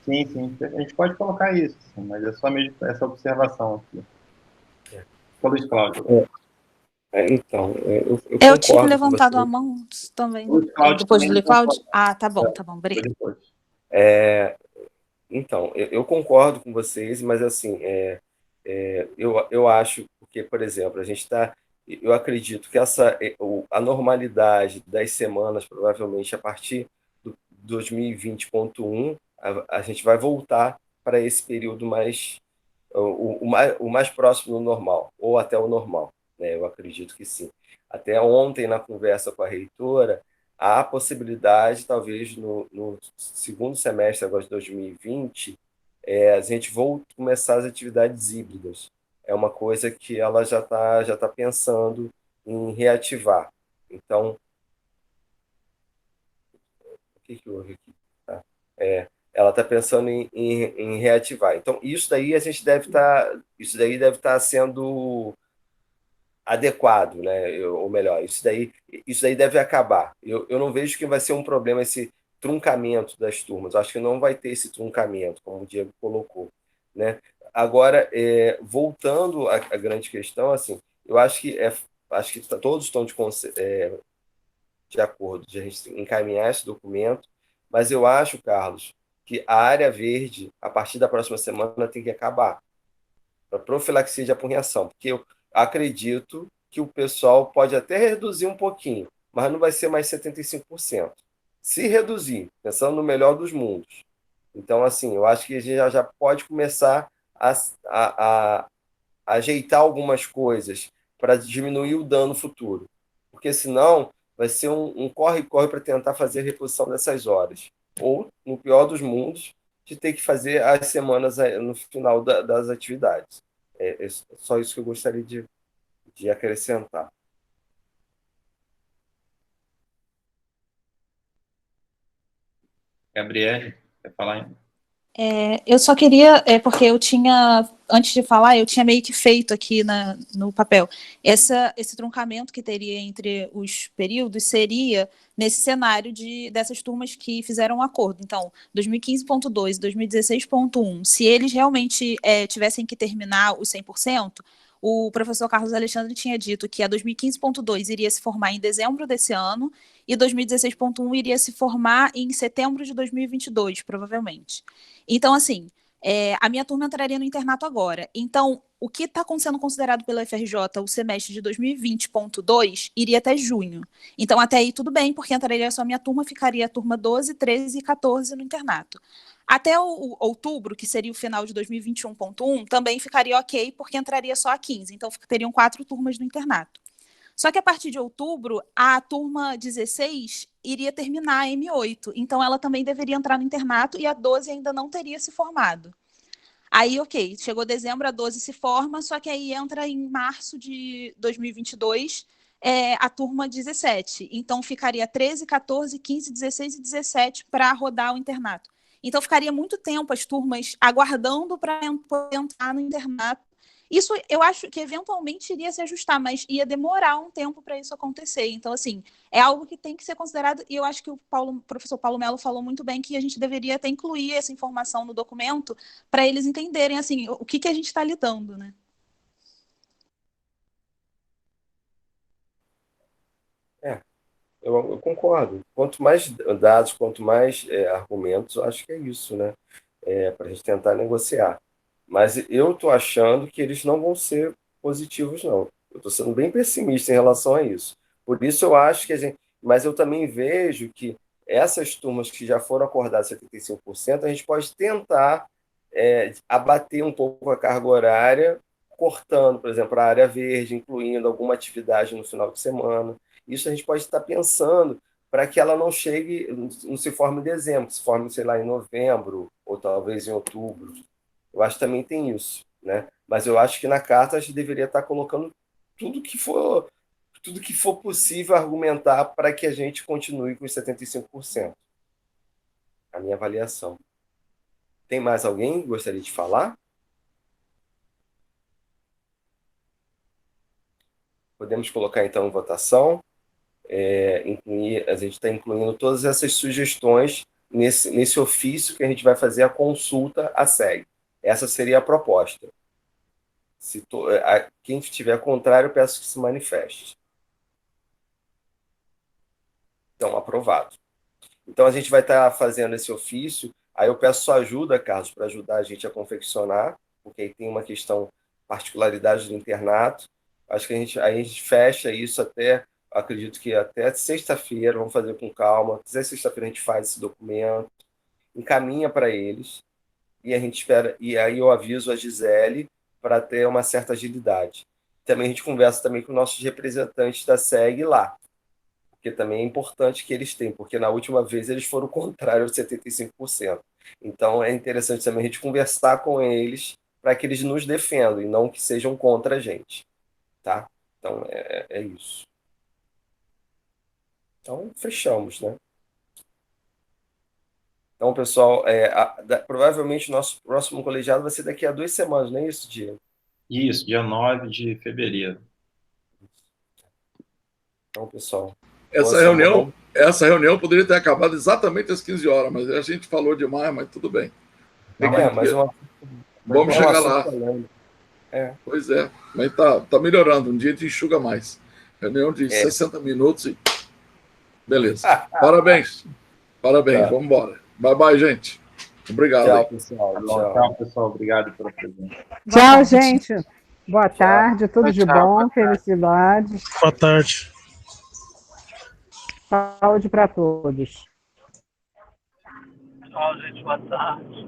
Sim, sim. A gente pode colocar isso, mas é só mesmo essa observação aqui. Luiz Cláudio. Então, eu Eu tinha concordo com levantado você. a mão também. Luiz Cláudio Depois do também Luiz Cláudio? levantou. Ah, tá bom, obrigado. Depois. Então, eu concordo com vocês, mas assim, eu acho, porque, por exemplo, eu acredito que a normalidade das semanas, provavelmente a partir do 2020.1, a gente vai voltar para esse período o mais próximo do normal, ou até o normal, né? Eu acredito que sim. Até ontem, na conversa com a reitora, há a possibilidade, talvez no segundo semestre agora de 2020, a gente começar as atividades híbridas. É uma coisa que ela já tá pensando em reativar. Então, o que houve aqui? Tá. Ela está pensando em reativar. Então, isso daí deve estar sendo adequado, né? Ou melhor, isso daí deve acabar. Eu não vejo que vai ser um problema esse truncamento das turmas. Eu acho que não vai ter esse truncamento, como o Diego colocou, né? Agora, voltando à grande questão, assim, eu acho que todos estão de acordo de a gente encaminhar esse documento, mas eu acho, Carlos, que a área verde, a partir da próxima semana, tem que acabar para profilaxia de apurreação, porque eu acredito que o pessoal pode até reduzir um pouquinho, mas não vai ser mais 75%. Se reduzir, pensando no melhor dos mundos. Então, assim, eu acho que a gente já pode começar a ajeitar algumas coisas para diminuir o dano futuro, porque senão vai ser um corre-corre para tentar fazer a reposição dessas horas. Ou, no pior dos mundos, de ter que fazer as semanas no final das atividades. É só isso que eu gostaria de acrescentar. Gabriele, quer falar ainda? Eu só queria, porque eu tinha, antes de falar, eu tinha meio que feito aqui no papel. Esse truncamento que teria entre os períodos seria nesse cenário dessas turmas que fizeram um acordo. Então, 2015.2 e 2016.1, se eles realmente tivessem que terminar os 100%, o professor Carlos Alexandre tinha dito que a 2015.2 iria se formar em dezembro desse ano e 2016.1 iria se formar em setembro de 2022, provavelmente. Então, assim, a minha turma entraria no internato agora. Então, o que está sendo considerado pela FRJ, o semestre de 2020.2, iria até junho. Então, até aí tudo bem, porque entraria só a minha turma, ficaria a turma 12, 13 e 14 no internato. Até o outubro, que seria o final de 2021.1, também ficaria ok, porque entraria só a 15. Então, teriam 4 turmas no internato. Só que a partir de outubro, a turma 16 iria terminar a M8. Então, ela também deveria entrar no internato e a 12 ainda não teria se formado. Aí, ok, chegou dezembro, a 12 se forma, só que aí entra em março de 2022 a turma 17. Então, ficaria 13, 14, 15, 16 e 17 para rodar o internato. Então, ficaria muito tempo as turmas aguardando para entrar no internato. Isso eu acho que eventualmente iria se ajustar, mas ia demorar um tempo para isso acontecer. Então, assim, é algo que tem que ser considerado, e eu acho que o professor Paulo Melo falou muito bem que a gente deveria até incluir essa informação no documento para eles entenderem, assim, o que a gente está lidando, né? Eu concordo. Quanto mais dados, quanto mais argumentos, eu acho que é isso, né? Para a gente tentar negociar. Mas eu estou achando que eles não vão ser positivos, não. Eu estou sendo bem pessimista em relação a isso. Por isso eu acho que a gente. Mas eu também vejo que essas turmas que já foram acordadas 75%, a gente pode tentar abater um pouco a carga horária, cortando, por exemplo, a área verde, incluindo alguma atividade no final de semana. Isso a gente pode estar pensando para que ela não chegue, não se forme em dezembro, se forme, sei lá, em novembro, ou talvez em outubro. Eu acho que também tem isso, né? Mas eu acho que na carta a gente deveria estar colocando tudo que for, tudo que for possível argumentar para que a gente continue com os 75%. A minha avaliação. Tem mais alguém que gostaria de falar? Podemos colocar então em votação. A gente está incluindo todas essas sugestões nesse ofício que a gente vai fazer a consulta à SEG. Essa seria a proposta. Quem estiver contrário, eu peço que se manifeste. Então, aprovado. Então, a gente vai estar fazendo esse ofício. Aí eu peço sua ajuda, Carlos, para ajudar a gente a confeccionar, porque aí tem uma questão, particularidade do internato. Acho que a gente fecha isso acredito que até sexta-feira, vamos fazer com calma. Até sexta-feira a gente faz esse documento, encaminha para eles, e a gente espera. E aí eu aviso a Gisele para ter uma certa agilidade. Também a gente conversa também com nossos representantes da SEG lá, porque também é importante que eles tenham, porque na última vez eles foram contrários aos 75%. Então é interessante também a gente conversar com eles para que eles nos defendam e não que sejam contra a gente. Tá? Então é isso. Então fechamos, né? Então, pessoal, provavelmente o nosso próximo colegiado vai ser daqui a 2 semanas, não é isso, Diego? Isso, dia 9 de fevereiro. Então, pessoal. Essa reunião poderia ter acabado exatamente às 15 horas, mas a gente falou demais, mas tudo bem. Vamos chegar lá. Pois é, mas tá melhorando. Um dia a gente enxuga mais. Reunião de 60 minutos e... Beleza. Parabéns. Tá. Vamos embora. Bye, gente. Obrigado. Tchau, pessoal. Tchau, pessoal. Obrigado pela presença. Tchau, gente. Boa tarde. Tudo de bom. Felicidades. Boa tarde. Saúde para todos. Tchau, gente. Boa tarde.